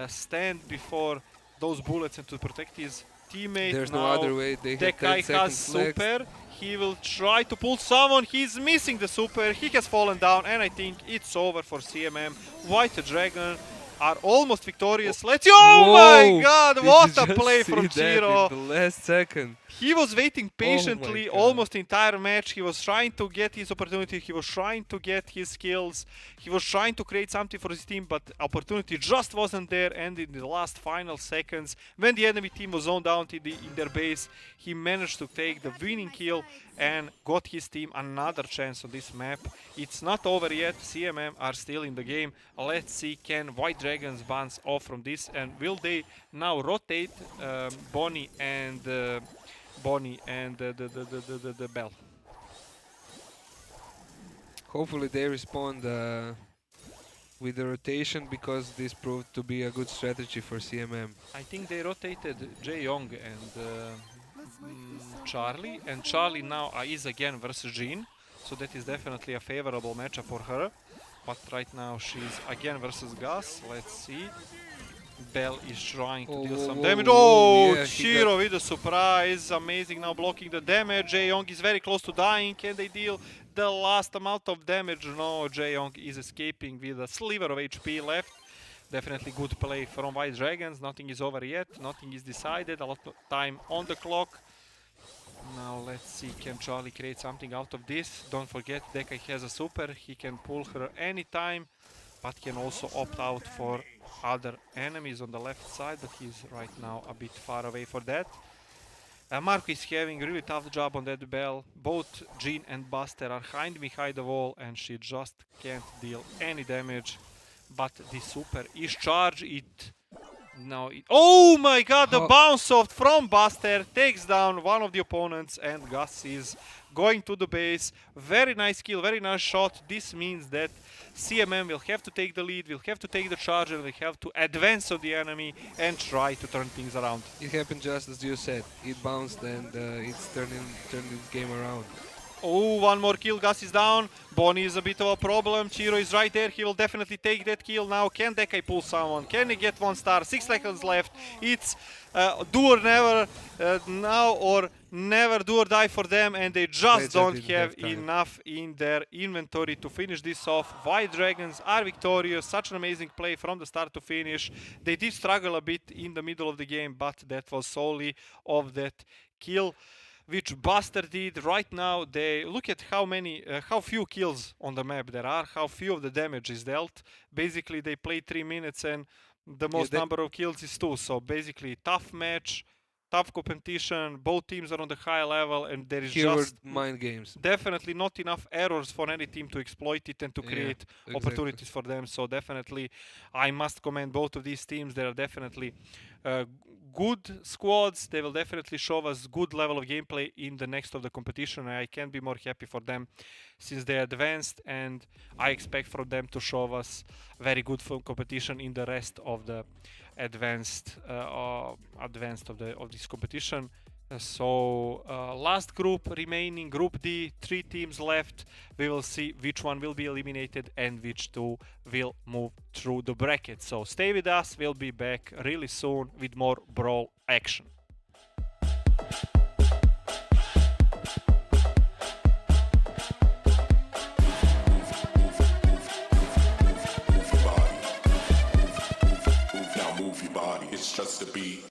stand before those bullets and to protect his teammate. There's now no other way. They have 10 Dekai has seconds left. super. He will try to pull someone. He's missing the super. He has fallen down, and I think it's over for CMM. White Dragon are almost victorious. Let's see. Oh my god, Did what you a just play see from that Chiro. in the last second? He was waiting patiently God. almost the entire match. He was trying to get his opportunity. He was trying to get his skills. He was trying to create something for his team, but opportunity just wasn't there. And in the last final seconds, when the enemy team was zoned out in their base, he managed to take the winning kill and got his team another chance on this map. It's not over yet. CMM are still in the game. Let's see, can White Dragons bounce off from this, and will they now rotate Bonnie and the Bell? Hopefully they respond with the rotation, because this proved to be a good strategy for CMM. I think they rotated Jae-Young and Charlie, and Charlie now is again versus Jhin, so that is definitely a favorable matchup for her. But right now she's again versus Gus. Let's see. Bell is trying to deal some damage. Oh, yeah, Chiro with a surprise. Amazing, now blocking the damage. Jae-Young is very close to dying. Can they deal the last amount of damage? No, Jae-Young is escaping with a sliver of HP left. Definitely good play from White Dragons. Nothing is over yet. Nothing is decided. A lot of time on the clock. Now let's see, can Charlie create something out of this? Don't forget, Dekai has a super. He can pull her anytime, but can also opt out for other enemies on the left side, but he's right now a bit far away for that. Marco is having a really tough job on that Bell. Both Jhin and Buster are hiding behind the wall, and she just can't deal any damage. But the super is charged. Oh my god, the bounce off from Buster takes down one of the opponents, and Gus is going to the base. Very nice kill, very nice shot. This means that CMM will have to take the lead, will have to take the charge, and will have to advance on the enemy and try to turn things around. It happened just as you said. It bounced, and it's turning this game around. Oh, one more kill. Gus is down. Bonnie is a bit of a problem. Chiro is right there. He will definitely take that kill now. Can Dekai pull someone? Can he get 1 star? 6 seconds left. It's do or never now, or never do or die for them, and they just don't didn't have have time. enough in their inventory to finish this off. White Dragons are victorious. Such an amazing play from the start to finish. They did struggle a bit in the middle of the game, but that was solely of that kill which Buster did. Right now, they look at how few kills on the map there are, how few of the damage is dealt. Basically, they play 3 minutes and the most number of kills is 2. So basically, tough match, tough competition. Both teams are on the high level, and there is Keyword just mind games. definitely not enough errors for any team to exploit it and to Yeah, create exactly. opportunities for them. So definitely, I must commend both of these teams. They are definitely good squads. They will definitely show us good level of gameplay in the next of the competition. I can't be more happy for them since they advanced, and I expect from them to show us very good competition in the rest of the advanced of this competition. So last group remaining, Group D, 3 teams left. We will see which one will be eliminated and which 2 will move through the bracket. So stay with us, we'll be back really soon with more Brawl action. Now move your body, it's just a beat.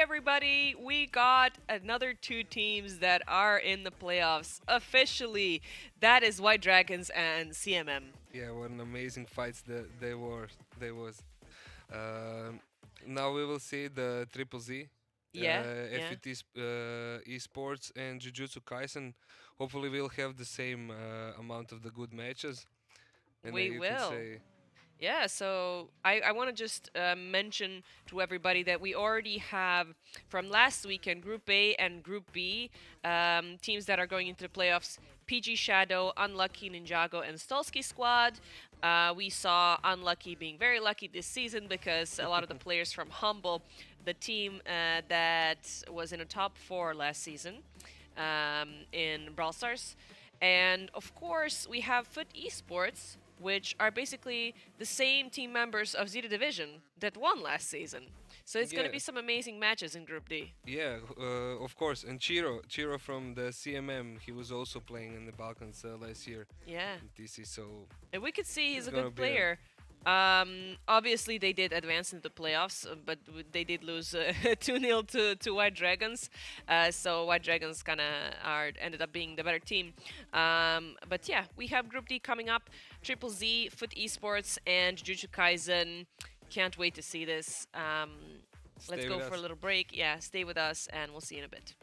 Everybody, we got another 2 teams that are in the playoffs officially. That is White Dragons and CMM. Yeah, what an amazing fights they was. Now we will see the Triple Z, Yeah, FET esports and Jujutsu Kaisen. Hopefully we'll have the same amount of the good matches. And We then you can will. say, Yeah, so I want to just mention to everybody that we already have from last weekend Group A and Group B teams that are going into the playoffs. PG Shadow, Unlucky, Ninjago, and Stolsky squad. We saw Unlucky being very lucky this season because a lot of the players from Humble, the team that was in a top 4 last season in Brawl Stars. And of course, we have Foot Esports, which are basically the same team members of Zeta Division that won last season. So it's going to Yeah. be some amazing matches in Group D. Yeah, of course. And Chiro from the CMM, he was also playing in the Balkans last year Yeah. in TC. So And we could see he's It's a gonna good be a- player. Obviously, they did advance into the playoffs, but they did lose 2-0 to White Dragons. So White Dragons kind of ended up being the better team. But yeah, we have Group D coming up. Triple Z, Foot Esports, and Jujutsu Kaisen. Can't wait to see this. Let's Stay go with for a us. little break. Yeah, stay with us, and we'll see you in a bit.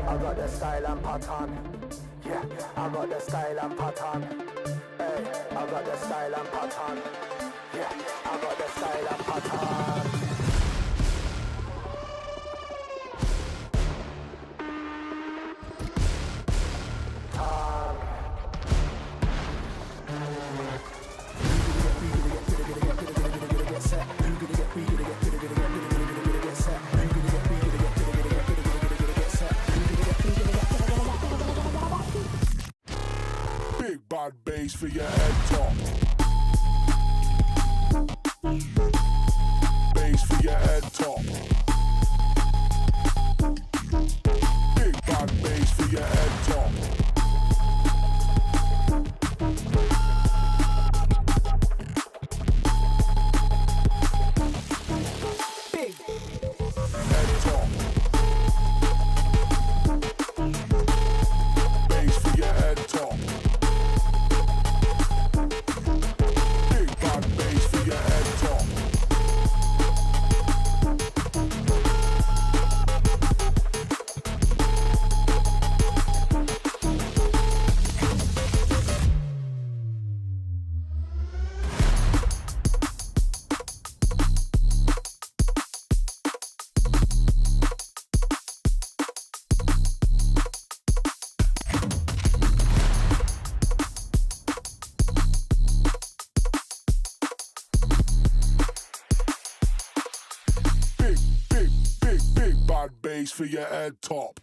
I got the style and pattern. Yeah, I got the style and pattern. Hey, I got the style and pattern. Yeah, I got the style and pattern. Big bad bass for your head top. Bass for your head top. Big bad bass for your head top. Big Head top. Bass for your head top. Big bad bass for your head top. Big bad bass for your head top.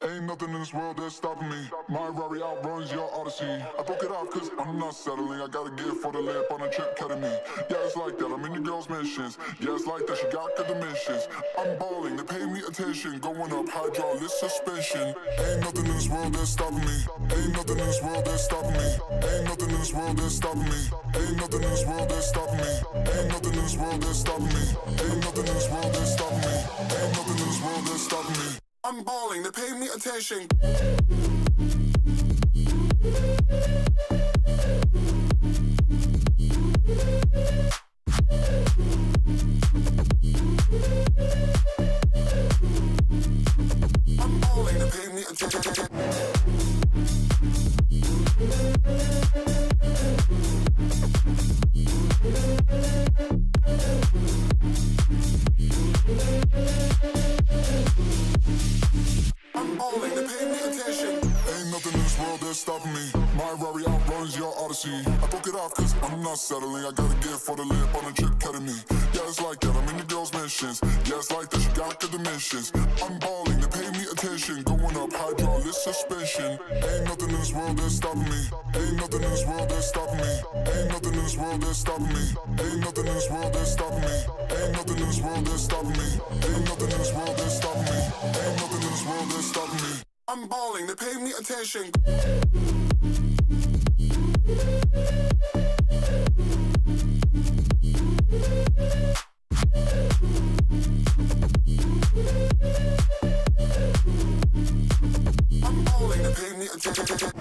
Ain't nothing in this world that's stopping me. My Rari outruns your Odyssey. I broke it off cause I'm not settling. I got a gift for the layup on a trip Academy. Yeah, it's like that, I'm in the girls' mentions. Yeah, it's like that, she got good dimensions. I'm balling, they pay me attention. Going up, hydraulic suspension. Ain't nothing in this world that's stopping me. Ain't nothing in this world that's stopping me. Ain't nothing in this world that's stopping me. Ain't nothing in this world that's stopping me. Ain't nothing in this world that's stopping me. Ain't nothing in this world that's stopping me. Ain't nothing in this world that's stopping me. I'm balling, they pay me attention. I'm balling, they pay me attention. I'm balling, they pay me attention. Ain't nothing in this world that's stopping me. My Rari outruns your Odyssey. I broke it off cause I'm not settling. I got a gift for the lip on a trip Academy. Yeah, it's like that, I'm in the girls' mentions. Yeah, it's like that, she got good dimensions. I'm balling, they pay me attention. Going up, hydraulic suspension. Ain't nothing in this world that's stopping me. Ain't nothing in this world that's stopping me. Ain't nothing in this world that's stopping me. Ain't nothing in this world that's stopping me. Ain't nothing in this world that's stopping me. Ain't nothing in this world that's stopping me. Ain't nothing in this world that's stopping me. I'm balling, they pay me attention. I'm balling, they pay me attention.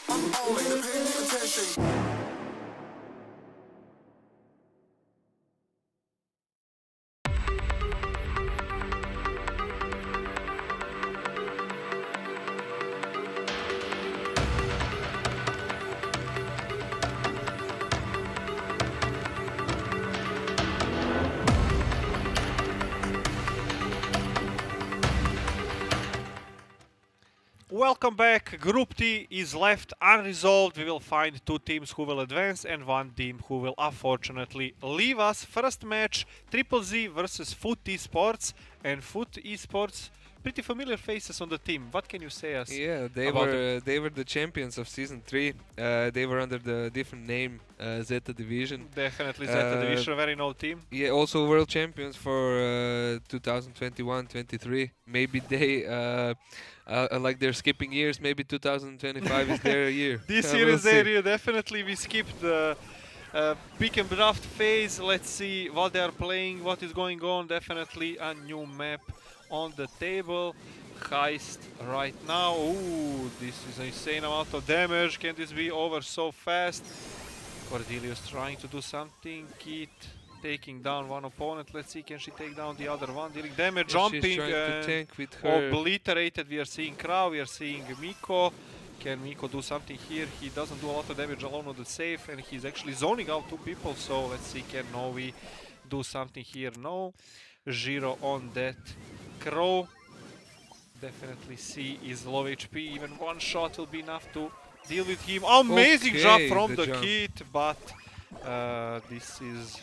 I'm balling, they pay me attention. Welcome back. Group T is left unresolved. We will find two teams who will advance and one team who will unfortunately leave us. First match, Triple Z versus Foot Esports. And Foot Esports, pretty familiar faces on the team. What can you say us? Yeah, they were the champions of season 3. They were under the different name Zeta Division. Definitely Zeta Division, a very known team. Yeah, also world champions for 2021-23. Maybe they like they're skipping years. Maybe 2025 is their year. This year is their year. Definitely, we skipped the pick and draft phase. Let's see what they are playing, what is going on. Definitely a new map on the table. Heist right now. Ooh, this is an insane amount of damage. Can this be over so fast? Cordelius trying to do something. Kit taking down one opponent. Let's see, can she take down the other one? Dealing damage, jumping She's trying to tank with her. Obliterated. We are seeing Crow, we are seeing Miko. Can Miko do something here? He doesn't do a lot of damage alone on the safe, and he's actually zoning out two people. So let's see, can Novi do something here? No. Zero on that Crow. Definitely C is low HP. Even one shot will be enough to deal with him. Amazing jump from the Kit, but this is,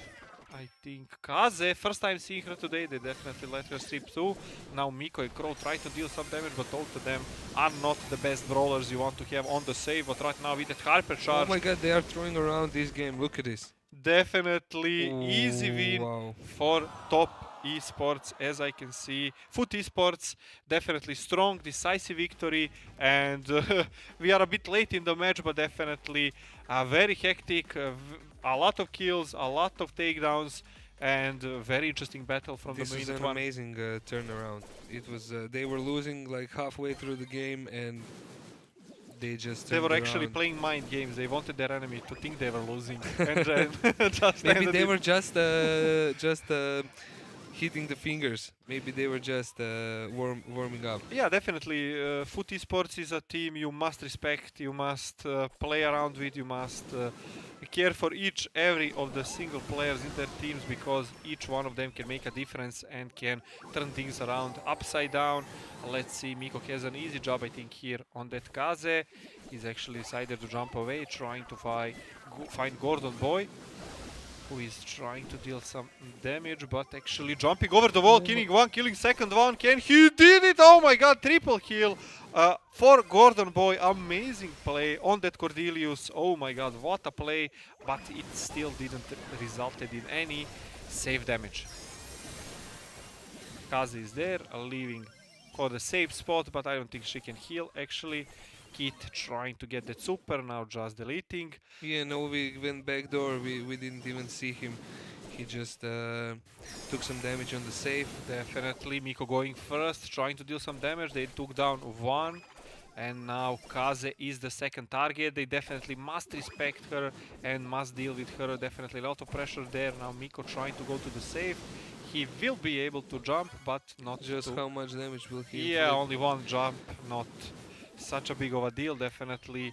I think, Kaze. First time seeing her today. They definitely let her sleep too. Now Miko and Crow try to deal some damage, but both of them are not the best brawlers you want to have on the save. But right now with that hyper charge. Oh my god, they are throwing around this game. Look at this. Definitely easy win for top esports, as I can see. Foot esports definitely strong, decisive victory, and we are a bit late in the match, but definitely very hectic, a lot of kills, a lot of takedowns, and very interesting battle from this the minute was an one. amazing turnaround. It was they were losing like halfway through the game, and they were actually playing mind games. They wanted their enemy to think they were losing, and then just maybe they were just hitting the fingers. Maybe they were just warming up. Yeah, definitely. Foot Esports is a team you must respect, you must play around with, you must care for every of the single players in their teams, because each one of them can make a difference and can turn things around upside down. Let's see, Miko has an easy job, I think, here on that Kaze. He's actually decided to jump away, trying to find Gordon Boy, who is trying to deal some damage, but actually jumping over the wall, killing one, killing second one. He did it! Oh my god, triple kill for Gordon Boy. Amazing play on that Cordelius. Oh my god, what a play, but it still didn't resulted in any save damage. Kazi is there, leaving for the safe spot, but I don't think she can heal actually. Kit trying to get that super, now just deleting. Yeah, no, we went backdoor. We didn't even see him. He just took some damage on the save. Definitely Miko going first, trying to deal some damage. They took down one, and now Kaze is the second target. They definitely must respect her and must deal with her. Definitely a lot of pressure there. Now Miko trying to go to the save. He will be able to jump, but not Just how much damage will he Yeah, inflict? only one jump, not such a big of a deal. Definitely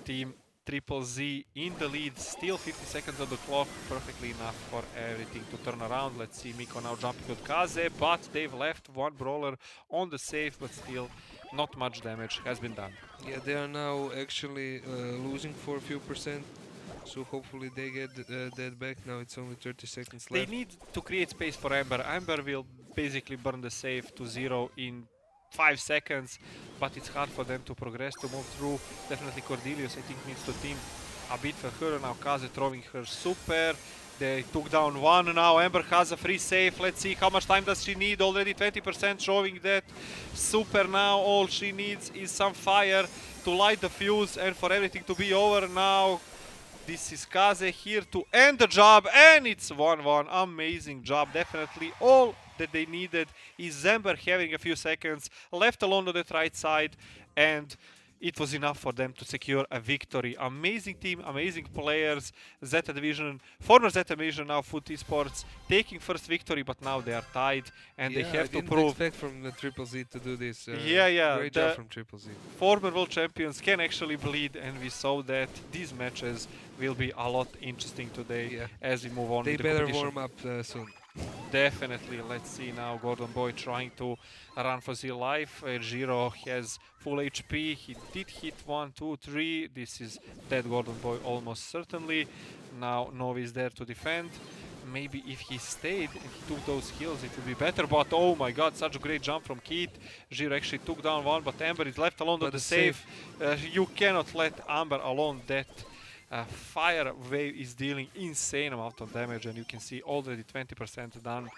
Team Triple Z in the lead, still 50 seconds on the clock, perfectly enough for everything to turn around. Let's see Miko now jumping with Kaze, but they've left one brawler on the save, but still not much damage has been done. Yeah, they are now actually losing for a few percent. So hopefully they get that back. Now it's only 30 seconds They left. need to create space for Amber. Amber will basically burn the save to 0 in 5 seconds, but it's hard for them to progress, to move through. Definitely Cordelius, I think, needs to team a bit for her. Now Kaze throwing her super. They took down one. Now Amber has a free save. Let's see how much time does she need. Already 20% showing that super now. All she needs is some fire to light the fuse and for everything to be over. Now this is Kaze here to end the job, and it's 1-1. Amazing job. Definitely all that they needed is Amber having a few seconds left alone on that right side, and it was enough for them to secure a victory. Amazing team, amazing players. Zeta Division, former Zeta Division, now Foot Esports, taking first victory, but now they are tied and Yeah, they have I to didn't prove. expect from the Triple Z to do this. Yeah, Great the job from Triple Z. former world champions can actually bleed, and we saw that these matches will be a lot interesting today Yeah. as we move on They with the better competition. warm up soon. Definitely. Let's see now Gordon Boy trying to run for his life. Giro has full HP. He did hit 1, 2, 3. This is dead Gordon Boy almost certainly. Now Novi is there to defend. Maybe if he stayed and he took those kills, it would be better. But oh my god, such a great jump from Keith. Giro actually took down one, but Amber is left alone on But the the save. You cannot let Amber alone. That fire wave is dealing insane amount of damage, and you can see already 20% done.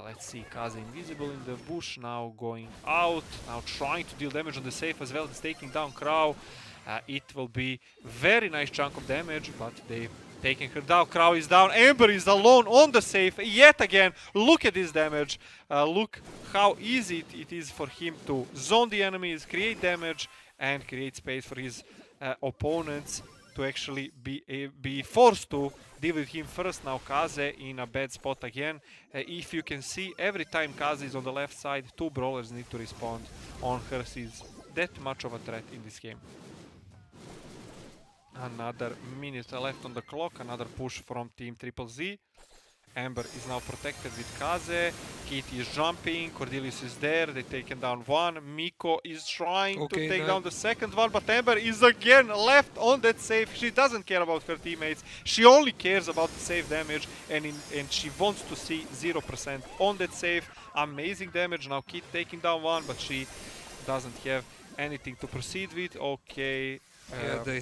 Let's see, Kaze invisible in the bush, now going out, now trying to deal damage on the safe as well as taking down Crow. It will be very nice chunk of damage, but they've taken her down. Crow is down, Amber is alone on the safe yet again. Look at this damage, look how easy it is for him to zone the enemies, create damage and create space for his opponents to actually be forced to deal with him first. Now Kaze in a bad spot again. If you can see, every time Kaze is on the left side, two brawlers need to respond on her. She's that much of a threat in this game. Another minute left on the clock, another push from Team Triple Z. Amber is now protected with Kaze. Kitty is jumping. Cordelius is there. They've taken down one. Miko is trying to take down the second one, but Amber is again left on that save. She doesn't care about her teammates. She only cares about the save damage, and she wants to see 0% on that save. Amazing damage. Now Kit taking down one, but she doesn't have anything to proceed with. Okay. Yeah,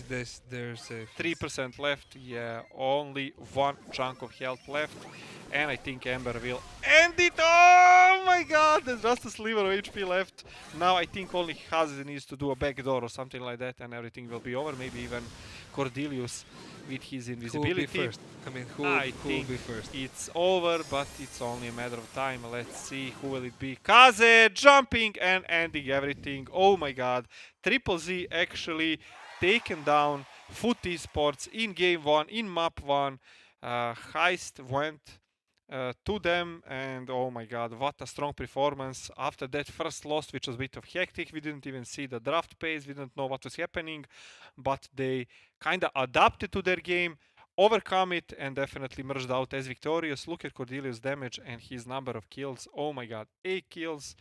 they're safe. 3% left, yeah, only one chunk of health left, and I think Amber will end it. Oh my god, there's just a sliver of HP left. Now I think only Hazen needs to do a backdoor or something like that, and everything will be over. Maybe even Cordelius with his invisibility. Who will be first? I mean, who will be first? It's over, but it's only a matter of time. Let's see, who will it be? Kaze jumping and ending everything. Oh my god, Triple Z actually taken down Foot Esports in game 1, in map 1. Heist went to them, and oh my god, what a strong performance. After that first loss, which was a bit of hectic, we didn't even see the draft pace, we didn't know what was happening, but they kind of adapted to their game, overcome it, and definitely merged out as victorious. Look at Cordelius' damage and his number of kills. Oh my god, 8 kills,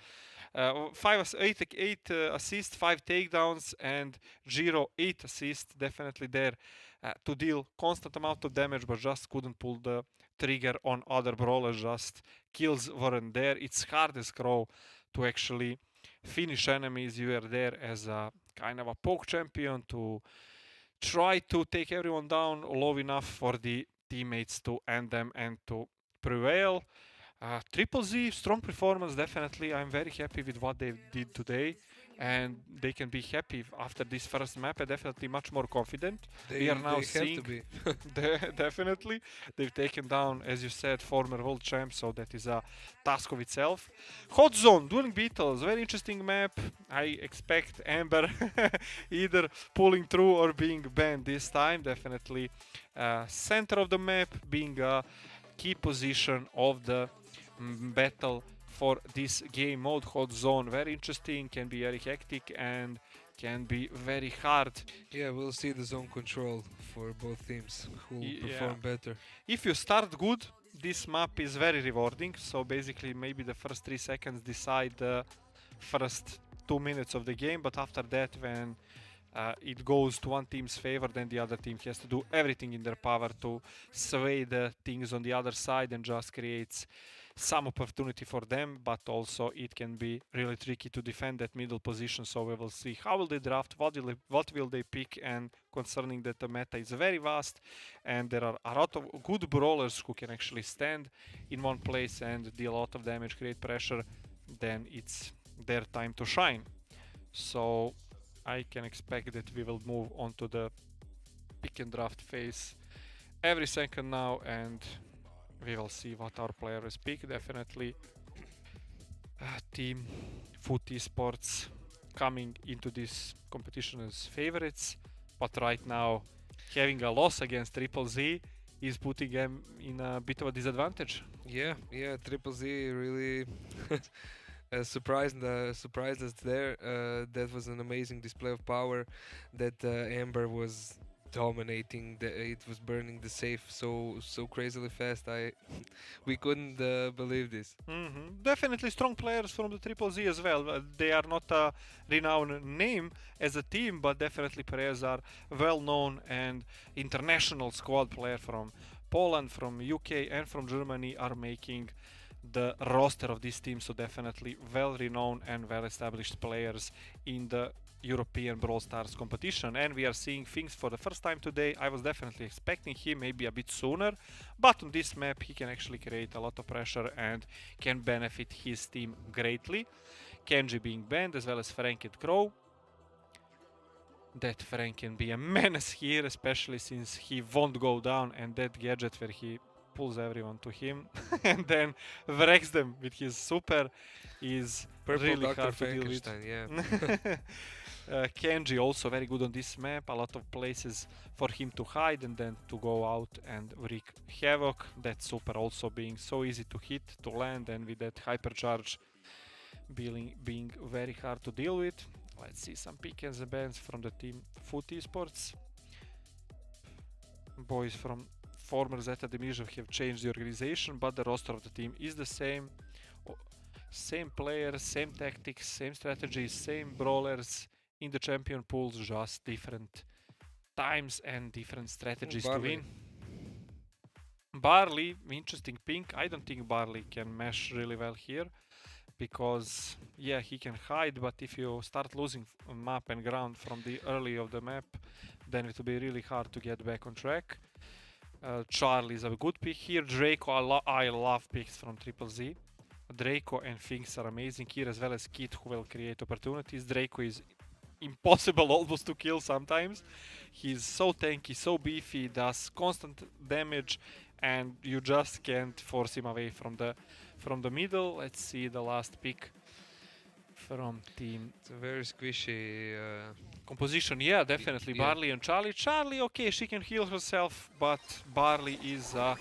8 assists, 5 takedowns, and 8 assists. Definitely there to deal constant amount of damage, but just couldn't pull the trigger on other brawlers. Just kills weren't there. It's hard as crow to actually finish enemies. You are there as a kind of a poke champion to try to take everyone down low enough for the teammates to end them and to prevail. Triple Z, strong performance, definitely. I'm very happy with what they did today, and they can be happy after this first map, and definitely much more confident. We are now seeing have to be. definitely they've taken down, as you said, former world champ, so that is a task of itself. Hot Zone, Dueling Beetles, very interesting map. I expect Amber either pulling through or being banned this time. Definitely center of the map being a key position of the battle for this game mode. Hot Zone, very interesting, can be very hectic and can be very hard. Yeah, we'll see the zone control for both teams who will perform better. If you start good, this map is very rewarding, so basically maybe the first 3 seconds decide the first 2 minutes of the game, but after that, when it goes to one team's favor, then the other team has to do everything in their power to sway the things on the other side, and just creates some opportunity for them, but also it can be really tricky to defend that middle position. So we will see how will they draft, what will they pick, and concerning that the meta is very vast and there are a lot of good brawlers who can actually stand in one place and deal a lot of damage, create pressure, then it's their time to shine. So I can expect that we will move on to the pick and draft phase every second now, and we will see what our players pick. Definitely team T-esports coming into this competition as favorites, but right now having a loss against Triple Z is putting them in a bit of a disadvantage. Yeah, Triple Z really surprised us there. That was an amazing display of power. That Amber was dominating. It was burning the safe so crazily fast. We couldn't believe this. Definitely strong players from the Triple Z as well. They are not a renowned name as a team, but definitely players are well known, and international squad player from Poland, from UK and from Germany are making the roster of this team. So definitely well renowned and well established players in the European Brawl Stars competition, and we are seeing things for the first time today. I was definitely expecting him maybe a bit sooner, but on this map he can actually create a lot of pressure and can benefit his team greatly. Kenji being banned, as well as Frank and Crow. That Frank can be a menace here, especially since he won't go down, and that gadget where he pulls everyone to him and then wrecks them with his super is Purple really Dr. hard to deal with. Yeah. Kenji also very good on this map, a lot of places for him to hide and then to go out and wreak havoc. That super also being so easy to hit, to land, and with that hypercharge being very hard to deal with. Let's see some pick and bans from the team T-esports. Boys from former Zeta division have changed the organization, but the roster of the team is the same. Same players, same tactics, same strategies, same brawlers in the champion pools, just different times and different strategies to win. Barley, interesting pink. I don't think Barley can mesh really well here, because yeah, he can hide, but if you start losing map and ground from the early of the map, then it will be really hard to get back on track. Charlie is a good pick here. Draco, I love picks from Triple Z. Draco and Finks are amazing here, as well as Kit, who will create opportunities. Draco is impossible almost to kill sometimes. He's so tanky, so beefy, does constant damage, and you just can't force him away from the middle. Let's see the last pick from team. It's a very squishy composition. Yeah, definitely. Yeah. Barley and Charlie. Charlie, okay, she can heal herself, but Barley is a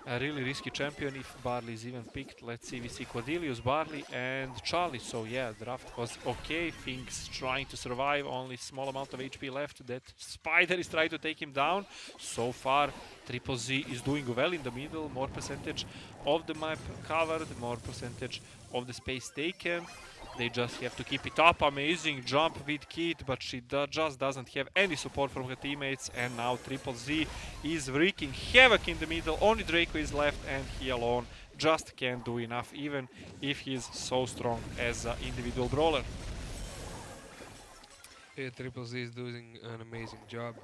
a really risky champion if Barley is even picked. Let's see, we see Cordelius, Barley and Charlie. So yeah, draft was okay. Things trying to survive, only small amount of HP left. That Spider is trying to take him down. So far, Triple Z is doing well in the middle. More percentage of the map covered, more percentage of the space taken. They just have to keep it up. Amazing jump with Kit, but she just doesn't have any support from her teammates. And now Triple Z is wreaking havoc in the middle. Only Draco is left, and he alone just can't do enough, even if he's so strong as an individual brawler. Yeah, Triple Z is doing an amazing job.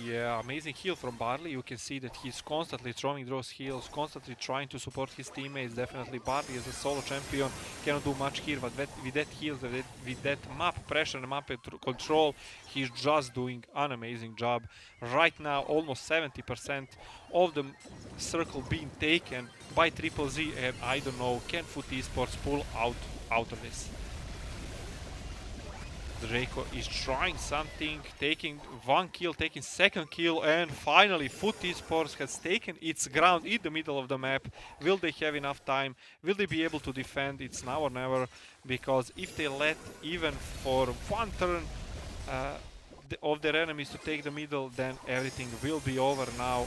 Yeah, amazing heal from Barley. You can see that he's constantly throwing those heals, constantly trying to support his teammates. Definitely Barley as a solo champion cannot do much here, but with that heals, with that map pressure and map control, he's just doing an amazing job. Right now, almost 70% of the circle being taken by Triple Z, and I don't know, can Foot Esports pull out of this? Draco is trying something, taking one kill, taking second kill, and finally Foot Esports has taken its ground in the middle of the map. Will they have enough time? Will they be able to defend? It's now or never, because if they let even for one turn of their enemies to take the middle, then everything will be over now.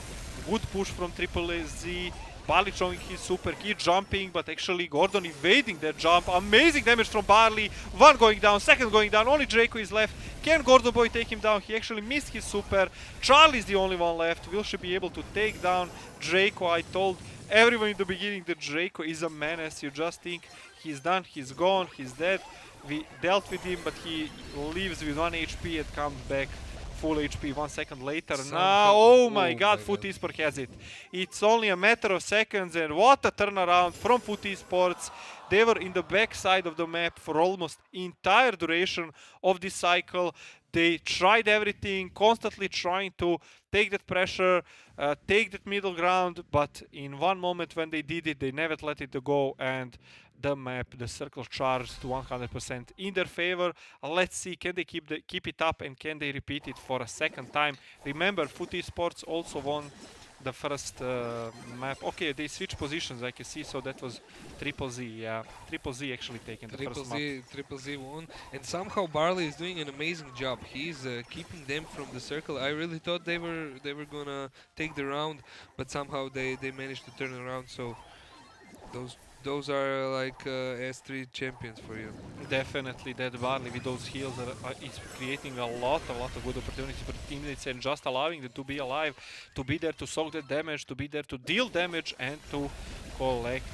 Good push from Triple Z. Barley showing his super key, jumping, but actually Gordon evading that jump. Amazing damage from Barley. One going down, second going down. Only Draco is left. Can Gordon Boy take him down? He actually missed his super. Charlie is the only one left. Will she be able to take down Draco? I told everyone in the beginning that Draco is a menace. You just think he's done, he's gone, he's dead. We dealt with him, but he leaves with 1 HP and comes back full HP 1 second later. Now, oh my god, Foot Esports has it. It's only a matter of seconds, and what a turnaround from Foot Esports. They were in the back side of the map for almost entire duration of this cycle. They tried everything, constantly trying to take that pressure, take that middle ground, but in one moment when they did it, they never let it go, and the map, the circle charged to 100% in their favor. Let's see, can they keep it up, and can they repeat it for a second time? Remember, Foot Esports also won the first map. Okay, they switched positions, I can see, so that was Triple Z, yeah. Triple Z actually taken the first map. Triple Z won, and somehow Barley is doing an amazing job. He's keeping them from the circle. I really thought they were gonna take the round, but somehow they managed to turn around. So those are like S3 champions for you. Definitely, that Barley with those heals is creating a lot of good opportunities for teammates, and just allowing them to be alive, to be there to soak that damage, to be there to deal damage, and to collect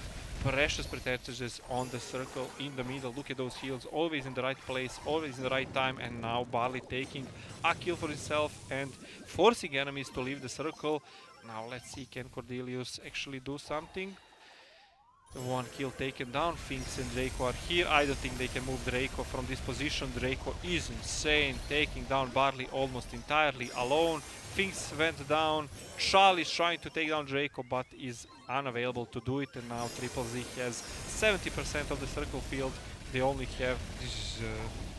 precious percentages on the circle in the middle. Look at those heals, always in the right place, always in the right time, and now Barley taking a kill for himself and forcing enemies to leave the circle. Now let's see, can Cordelius actually do something? One kill taken down. Finks and Draco are here. I don't think they can move Draco from this position. Draco is insane, taking down Barley almost entirely alone. Finks went down. Charlie is trying to take down Draco, but is unavailable to do it. And now Triple Z has 70% of the circle field. They only have... This is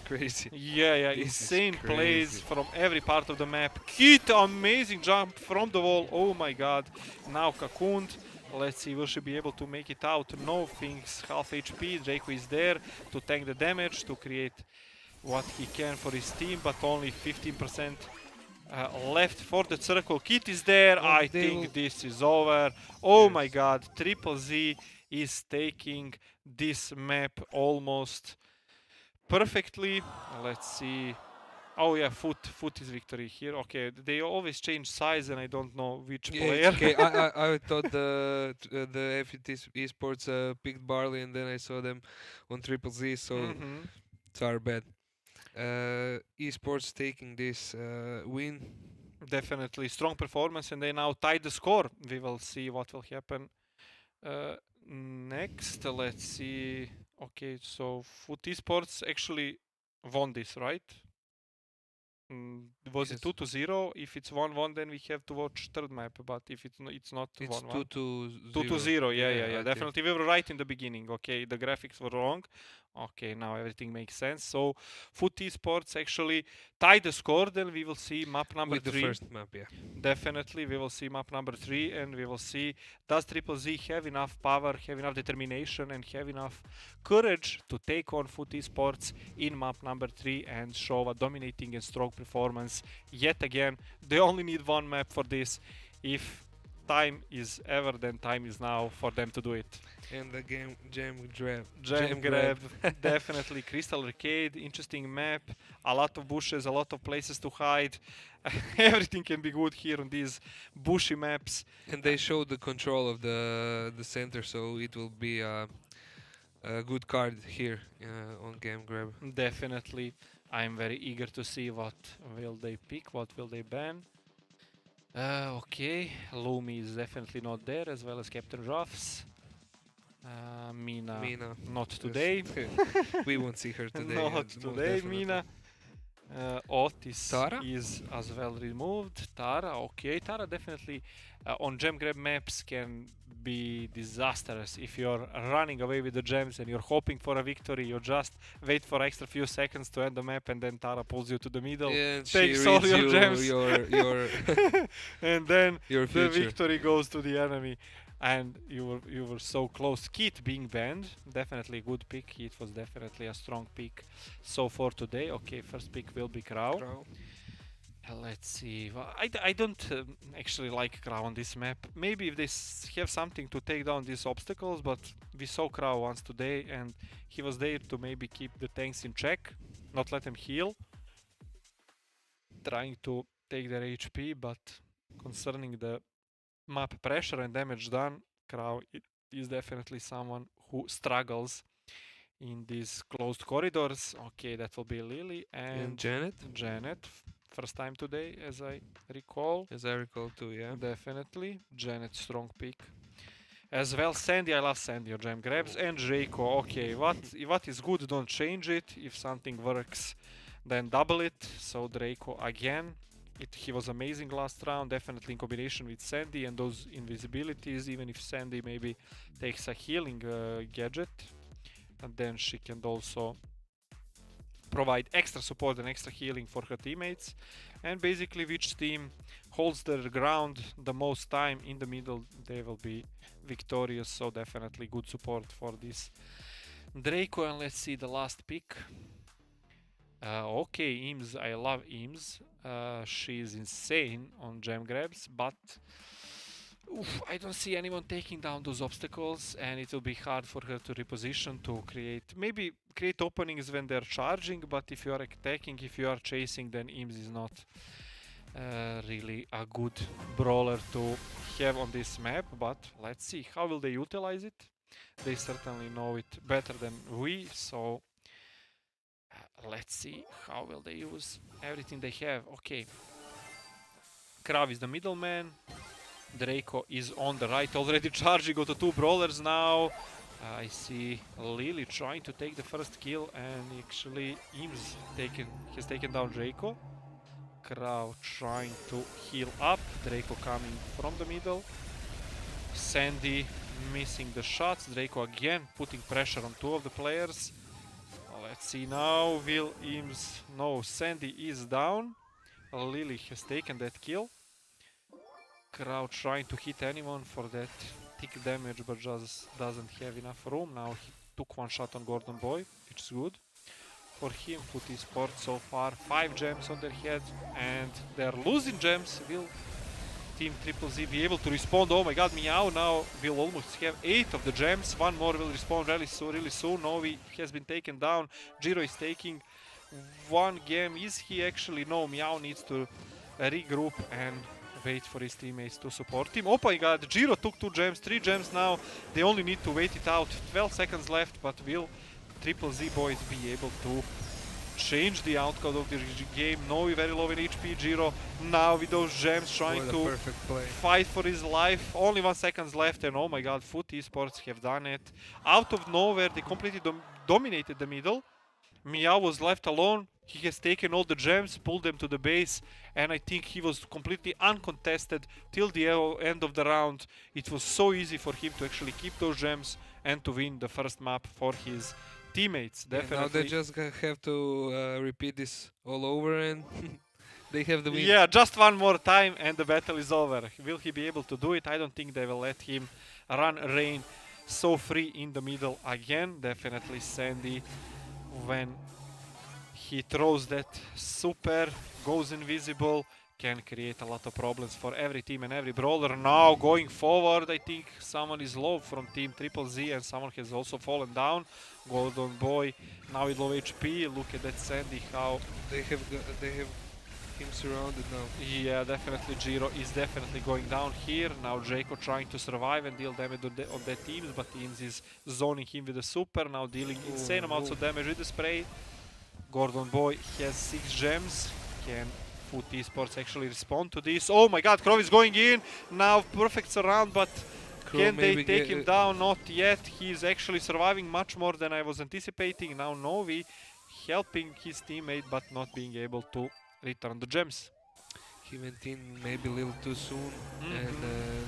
crazy. Yeah, insane plays from every part of the map. Kit, amazing jump from the wall. Oh my god. Now Cocooned. Let's see, will she be able to make it out? No, Finks half HP. Draco is there to tank the damage, to create what he can for his team, but only 15% left for the circle. Kit is there. I think this is over. Oh my god, Triple Z is taking this map almost perfectly. Let's see. Oh yeah, Foot is victory here. Okay, they always change size, and I don't know which player. Okay, I thought the FET Esports picked Barley, and then I saw them on Triple Z, so it's our bad. Esports taking this win. Definitely strong performance, and they now tied the score. We will see what will happen next. Let's see. Okay, so Foot Esports actually won this, right? Was it 2-0? If it's 1-1, then we have to watch third map. But if it's not 1-1. It's 2-0. 2-0. Yeah. Definitely, we were right in the beginning. Okay, the graphics were wrong, Okay, now everything makes sense. So Foot Esports actually tied the score. Then we will see map number With the 3. first map, yeah. Definitely, we will see map number 3, and we will see does Triple Z have enough power, have enough determination, and have enough courage to take on Foot Esports in map number 3 and show a dominating and strong performance. Yet again, they only need one map for this. If time is ever, then time is now for them to do it. And the game Jam Grab. Gem grab, definitely. Crystal Arcade, interesting map. A lot of bushes, a lot of places to hide. Everything can be good here on these bushy maps. And they showed the control of the center, so it will be a good card here on Game Grab. Definitely. I'm very eager to see what will they pick, what will they ban. Okay, Lumi is definitely not there, as well as Captain Ruffs. Mina, not yes. today. We won't see her today. Not most today, definitely. Mina. Otis Tara? is as well removed. Tara, okay. Tara definitely on gem grab maps can be disastrous. If you're running away with the gems and you're hoping for a victory, you just wait for extra few seconds to end the map, and then Tara pulls you to the middle, Yeah, and she takes all reads your you gems, your and then your the future. victory goes to the enemy. And you were so close. Kit being banned, definitely a good pick. Kit was definitely a strong pick so far today. Okay, first pick will be Crow. Let's see. Well, I don't actually like Crow on this map. Maybe if they have something to take down these obstacles, but we saw Crow once today, and he was there to maybe keep the tanks in check, not let them heal, trying to take their HP, but concerning the map pressure and damage done, Crow is definitely someone who struggles in these closed corridors. Okay, that will be Lily And Janet, Janet. First time today, as I recall. as I recall too, yeah. Definitely. Janet, strong pick. As well, Sandy, I love Sandy on gem grabs. And Draco, okay, what is good, don't change it. If something works, then double it. So Draco again. He was amazing last round, definitely in combination with Sandy and those invisibilities, even if Sandy maybe takes a healing gadget, and then she can also provide extra support and extra healing for her teammates. And basically which team holds their ground the most time in the middle, they will be victorious. So definitely good support for this Draco. And let's see the last pick. Okay, Eames, I love Eames. She is insane on gem grabs, but I don't see anyone taking down those obstacles, and it will be hard for her to reposition to maybe create openings when they're charging, but if you are attacking, if you are chasing, then Eames is not really a good brawler to have on this map. But let's see, how will they utilize it? They certainly know it better than we, so let's see how will they use everything they have. Okay, Krav is the middleman. Draco is on the right, already charging onto two brawlers now. I see Lily trying to take the first kill, and actually Eames has taken down Draco. Krav trying to heal up. Draco coming from the middle. Sandy missing the shots. Draco again putting pressure on two of the players. Let's see now, will Eames... No, Sandy is down. Lily has taken that kill. Crowd trying to hit anyone for that thick damage, but just doesn't have enough room. Now he took one shot on Gordon Boy, which is good for him. Foot Esports so far 5 gems on their head, and they're losing gems. Will Team Triple Z be able to respond? Oh my god, Meow now will almost have 8 of the gems. One more will respond really soon. Novi has been taken down. Jiro is taking one game. Is he actually? No, Meow needs to regroup and wait for his teammates to support him. Oh my god, Jiro took 2 gems, 3 gems now. They only need to wait it out. 12 seconds left, but will Triple Z boys be able to change the outcome of the game? Novi very low in HP. Jiro now with those gems trying to fight for his life. Only 1 second left, and oh my god, Foot Esports have done it. Out of nowhere, they completely dominated the middle. Meow was left alone. He has taken all the gems, pulled them to the base, and I think he was completely uncontested till the end of the round. It was so easy for him to actually keep those gems and to win the first map for his teammates, Yeah, now definitely. they just have to repeat this all over, and they have the win. Yeah, just one more time and the battle is over. Will he be able to do it? I don't think they will let him run Rain so free in the middle again. Definitely Sandy, when he throws that super, goes invisible, can create a lot of problems for every team and every brawler. Now going forward, I think someone is low from team Triple Z and someone has also fallen down. Golden Boy now with low HP. Look at that Sandy, how They have him surrounded now. yeah, definitely Giro is definitely going down here. Now Draco trying to survive and deal damage on their teams, but Teams is zoning him with the super, now dealing insane amounts of damage with the spray. Gordon Boy has 6 gems. Can Foot Esports actually respond to this? Oh my god, Crow is going in. Now perfect surround, but Crow can they maybe take him down? Not yet. He's actually surviving much more than I was anticipating. Now Novi helping his teammate, but not being able to return the gems. He went in maybe a little too soon, and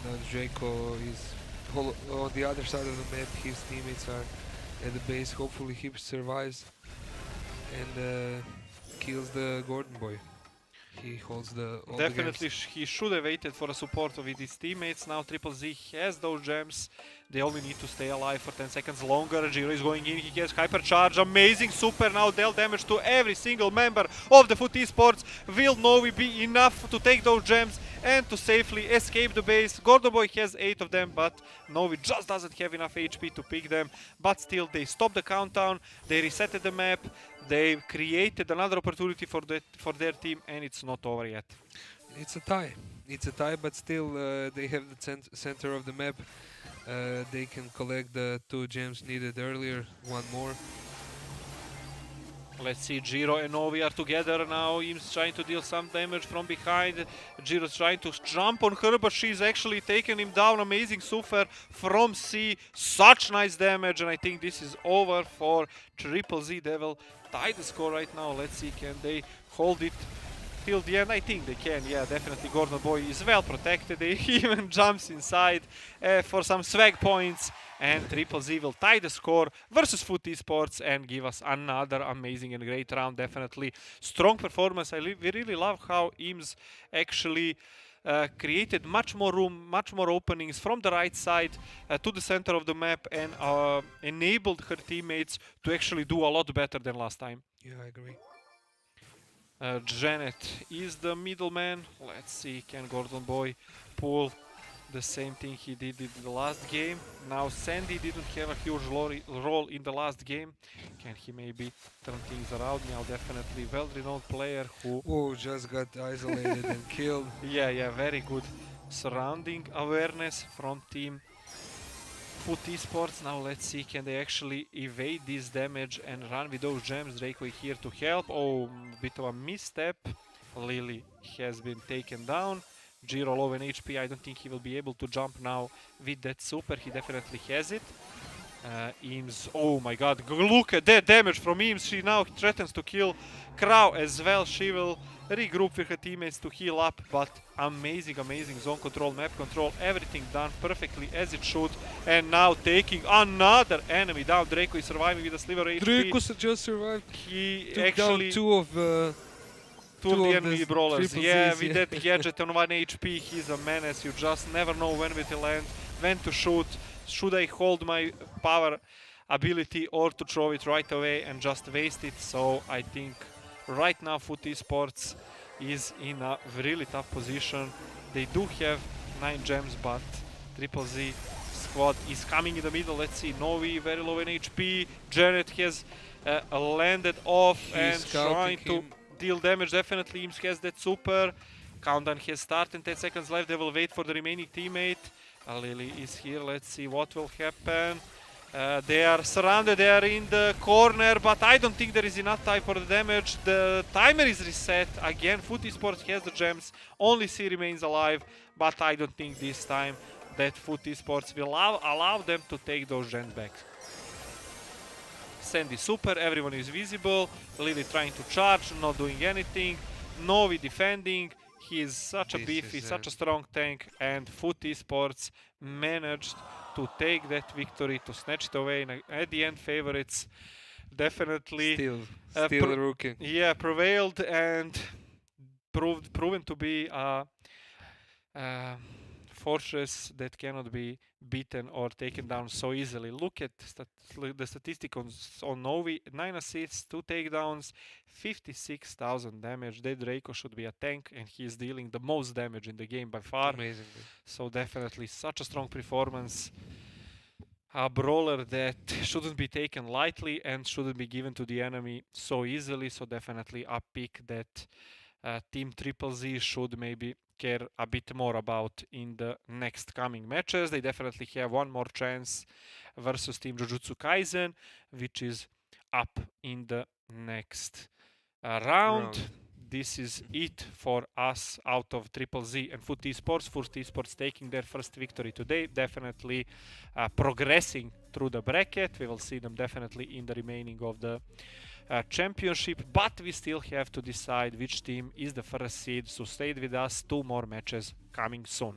now Draco is on the other side of the map. His teammates are at the base. Hopefully he survives and kills the Gordon Boy. He holds all Definitely the he should have waited for the support of his teammates. Now Triple Z has those gems. They only need to stay alive for 10 seconds longer. Giro is going in, he has hypercharge, amazing super, now dealt damage to every single member of the Foot Esports. Will Novi be enough to take those gems and to safely escape the base? Gordon Boy has 8 of them, but Novi just doesn't have enough HP to pick them. But still, they stopped the countdown, they resetted the map, they created another opportunity for their team, and it's not over yet. It's a tie. It's a tie, but still they have the center of the map. They can collect the 2 gems needed earlier. One more. Let's see, Giro and Novi are together now. Im's trying to deal some damage from behind. Giro's trying to jump on her, but she's actually taken him down. Amazing super from C. Such nice damage, and I think this is over for Triple Z. They will tie the score right now. Let's see, can they hold it till the end? I think they can, yeah, definitely. Gordon Boy is well protected. He even jumps inside for some swag points. And Triple Z will tie the score versus Foot Esports and give us another amazing and great round. Definitely strong performance. We really love how Ims actually created much more room, much more openings from the right side to the center of the map, and enabled her teammates to actually do a lot better than last time. Yeah, I agree. Janet is the middleman. Let's see, can Gordon Boy pull the same thing he did in the last game? Now Sandy didn't have a huge role in the last game. Can he maybe turn things around? Now definitely well-renowned player who... Oh, just got isolated and killed. Yeah, very good surrounding awareness from team Foot Esports. Now let's see, can they actually evade this damage and run with those gems? Draco here to help. Oh, bit of a misstep. Lily has been taken down. Giro low in HP, I don't think he will be able to jump now with that super. He definitely has it. Eames, oh my god, look at that damage from Eames. She now threatens to kill Crow as well. She will regroup with her teammates to heal up, but amazing zone control, map control, everything done perfectly as it should. And now taking another enemy down. Draco is surviving with a sliver HP. Draco just survived. He Took actually... down two of the enemy brawlers. Yeah, Zs, with that gadget on 1 HP, he's a menace. You just never know when it will land, when to shoot. Should I hold my power ability or to throw it right away and just waste it? So I think right now Foot Esports is in a really tough position. They do have 9 gems, but Triple Z squad is coming in the middle. Let's see, Novi very low in HP. Janet has landed off and trying to deal damage. Definitely Ims has that super. Countdown has started, 10 seconds left. They will wait for the remaining teammate. Lily is here. Let's see what will happen. They are surrounded, they are in the corner, but I don't think there is enough time for the damage. The timer is reset. Again, Foot Esports has the gems. Only C remains alive, but I don't think this time that Foot Esports will allow them to take those gems back. Sandy super, everyone is visible. Lily trying to charge, not doing anything. Novi defending. He is such a beefy, such a strong tank, and Foot Esports managed to take that victory, to snatch it away. And at the end, favorites definitely Still a rookie. prevailed and proven to be a fortress that cannot be beaten or taken down so easily. Look at the statistic on Novi: 9 assists, 2 takedowns, 56,000 damage. That Draco should be a tank, and he is dealing the most damage in the game by far. Amazing. So definitely such a strong performance. A brawler that shouldn't be taken lightly and shouldn't be given to the enemy so easily. So definitely a pick that Team Triple Z should maybe care a bit more about in the next coming matches. They definitely have one more chance versus Team Jujutsu Kaisen, which is up in the next round. This is it for us out of Triple Z and Foot Esports. Foot Esports taking their first victory today, definitely progressing through the bracket. We will see them definitely in the remaining of the championship, but we still have to decide which team is the first seed, so stay with us. 2 more matches coming soon.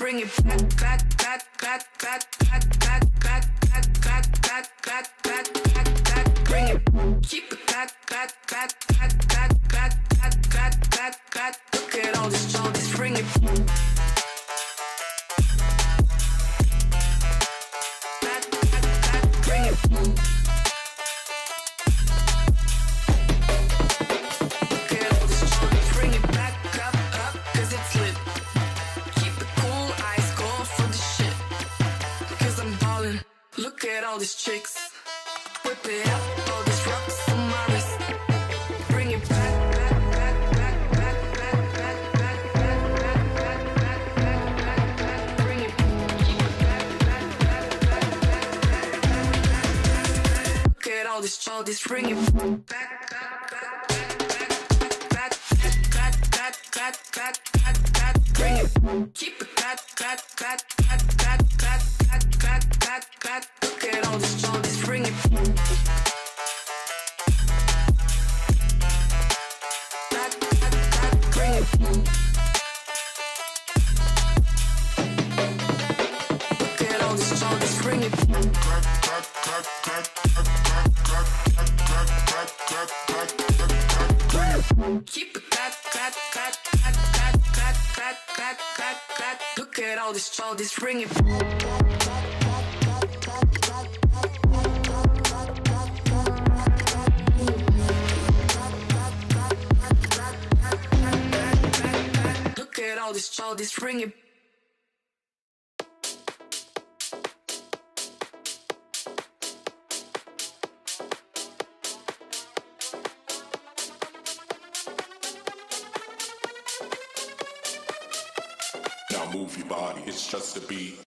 bring it back, back, back, back, back, back, back, back, back, back, back, back, back, back, back, bring it, keep it back, back, back, back, back, back, back, back, back, back. Look at all this, bring it. Back, back, back, bring it. Look at all this, bring it back up, 'cause it's lit. Keep it cool, eyes cold for the shit. 'Cause I'm ballin'. Look at all these chicks. Whip it up, all these rocks on my wrist. Bring it back, back, back, back, back, back, back, back, back, back, back, back, back, back, back. Bring it, keep it back, back, back, back, back, back, back, back. Look at all this, bring it back, back, back, back, back, back, back, back, back, back, back. Bring it, keep it back, back, back, back, back, back, back, back, back, back. Look at all this, bring it. Back, back, back, bring it. Look at all this, bring it. Keep it back, back, back, back, back, back, back, back, back, back. Look at all this, bring it. Look at all this, bring it. Now move your body, it's just a beat.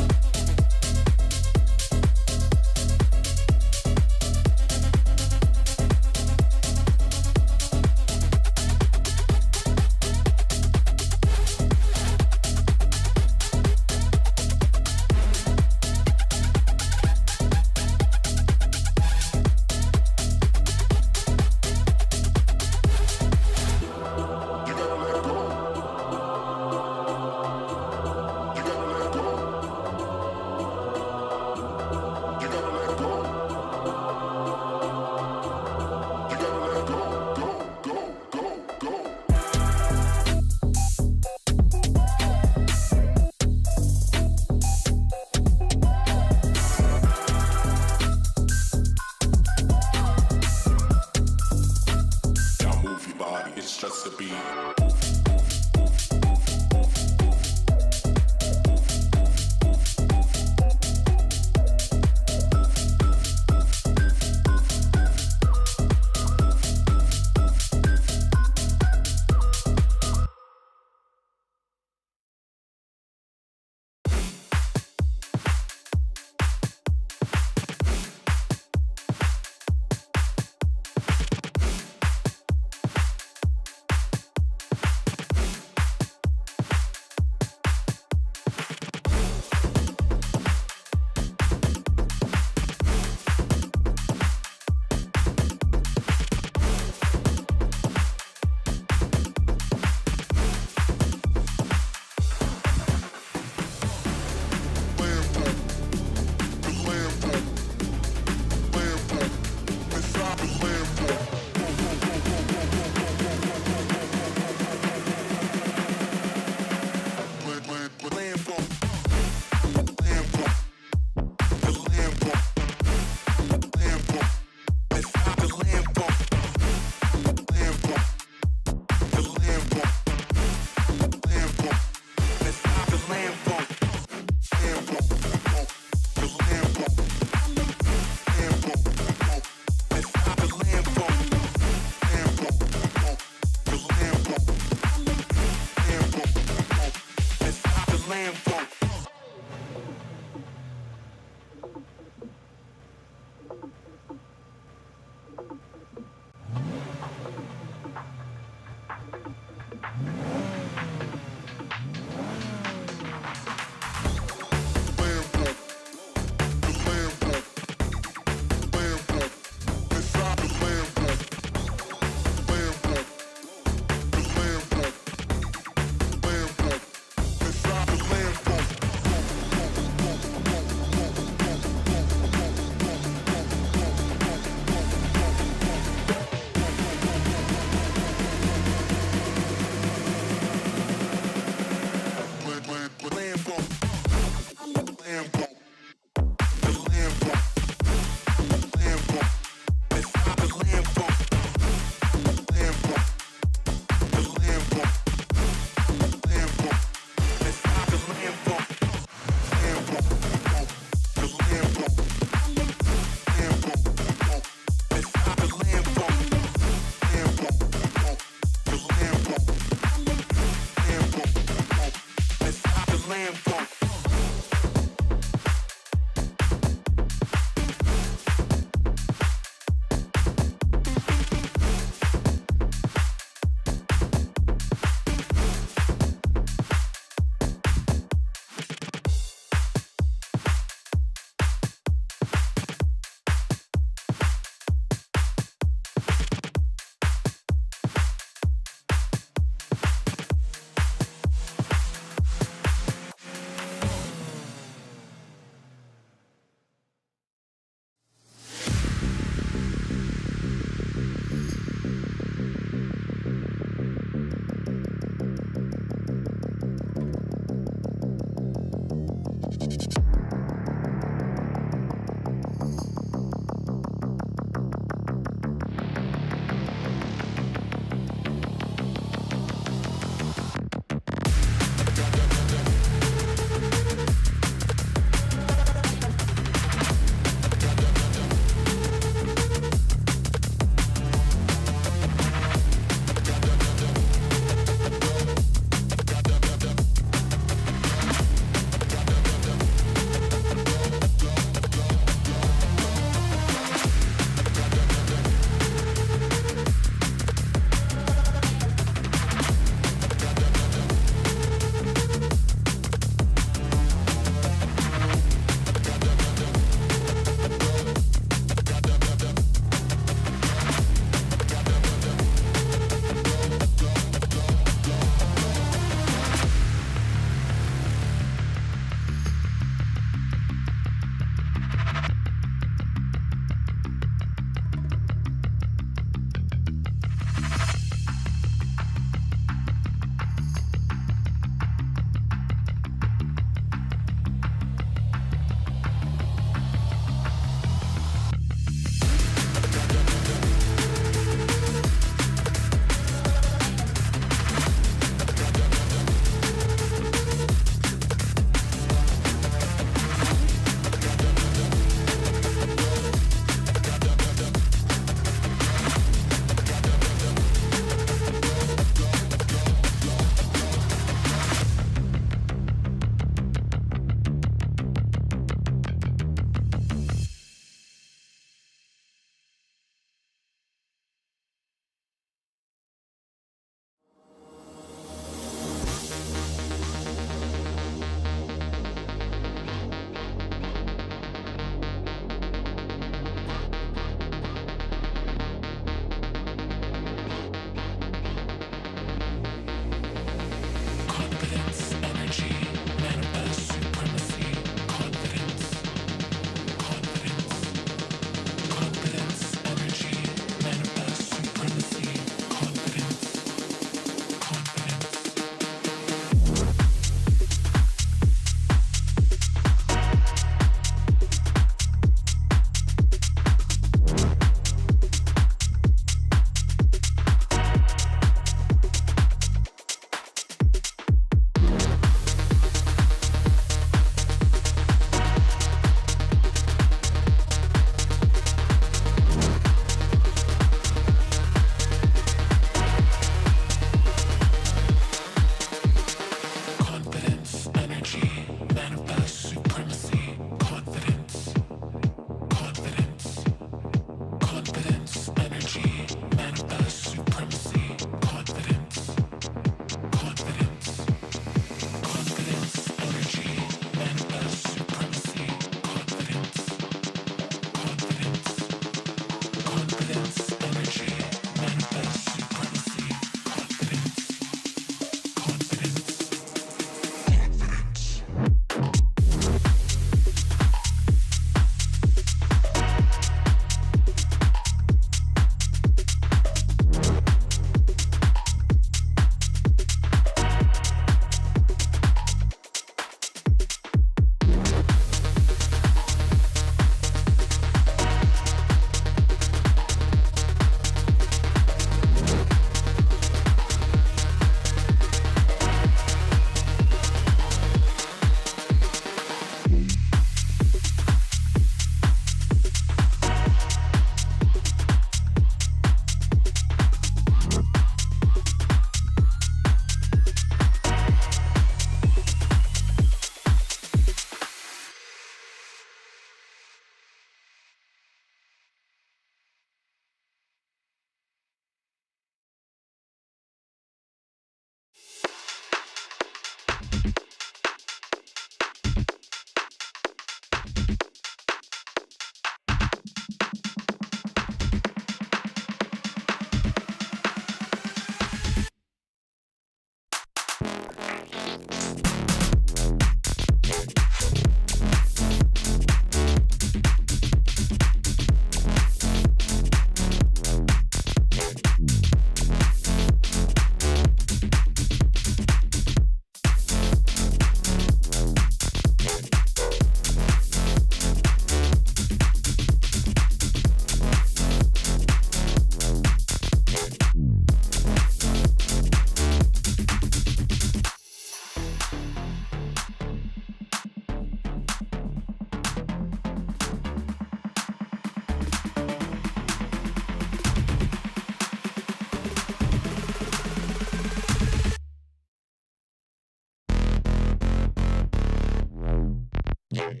Hey,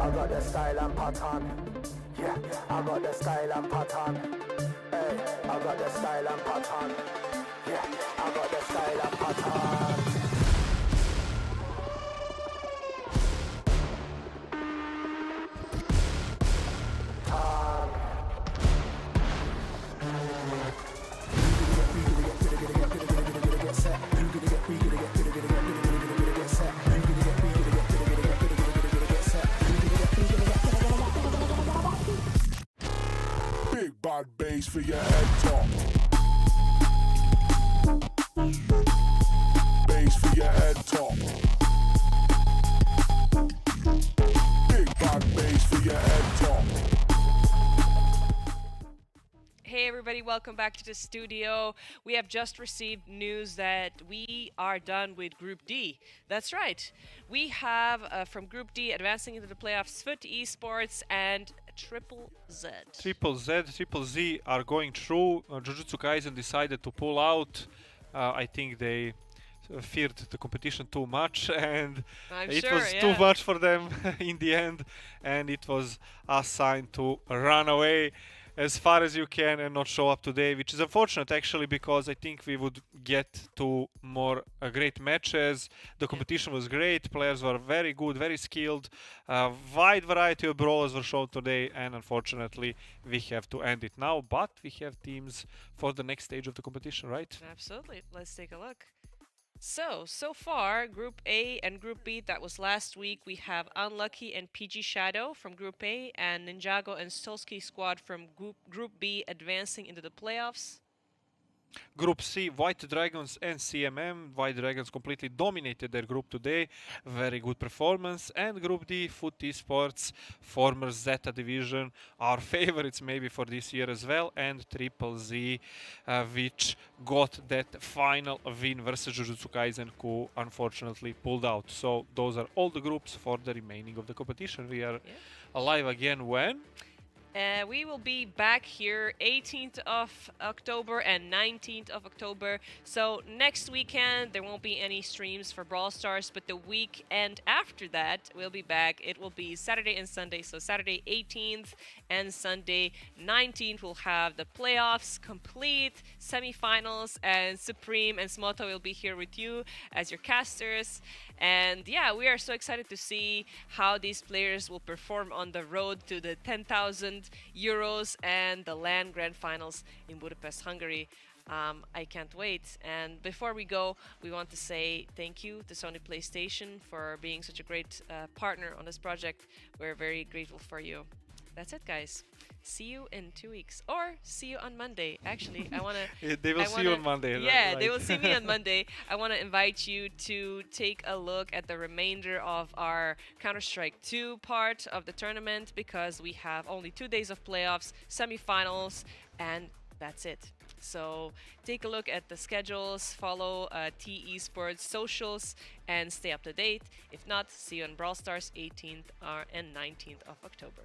I got the style and pattern. Yeah, I got the style and pattern. Hey, I got the style and pattern. Yeah, I got the style and pattern. Big bad bass for your head top. Bass for your head top. Big bad bass for your head top. Hey everybody, welcome back to the studio. We have just received news that we are done with Group D. That's right. We have from Group D advancing into the playoffs T-esports and Triple Z. Triple Z are going through. Jujutsu Kaisen decided to pull out. I think they feared the competition too much, and I'm it sure, was yeah. too much for them in the end, and it was assigned to run away as far as you can and not show up today, which is unfortunate actually, because I think we would get to more great matches. The competition was great, players were very good, very skilled, wide variety of brawlers were shown today, and unfortunately we have to end it now, but we have teams for the next stage of the competition, right? Absolutely. Let's take a look. So far, Group A and Group B, that was last week. We have Unlucky and PG Shadow from Group A, and Ninjago and Stolsky Squad from Group B advancing into the playoffs. Group C, White Dragons and CMM. White Dragons completely dominated their group today. Very good performance. And Group D, T-esports, former Zeta division, our favorites maybe for this year as well. And Triple Z, which got that final win versus Jujutsu Kaisen, who unfortunately pulled out. So those are all the groups for the remaining of the competition. We are alive again when? We will be back here 18th of October and 19th of October. So next weekend, there won't be any streams for Brawl Stars, but the weekend after that, we'll be back. It will be Saturday and Sunday. So Saturday 18th and Sunday 19th, we'll have the playoffs complete, semifinals, and Supreme and Smoto will be here with you as your casters. And yeah, we are so excited to see how these players will perform on the road to the 10,000 euros and the LAN Grand Finals in Budapest, Hungary. I can't wait. And before we go, we want to say thank you to Sony PlayStation for being such a great partner on this project. We're very grateful for you. That's it, guys. See you in 2 weeks, or see you on Monday. Actually, I want to. They will see you on Monday. Yeah, right? they will see me on Monday. I want to invite you to take a look at the remainder of our Counter-Strike 2 part of the tournament, because we have only 2 days of playoffs, semifinals, and that's it. So take a look at the schedules, follow T-esports socials, and stay up to date. If not, see you on Brawl Stars 18th and 19th of October.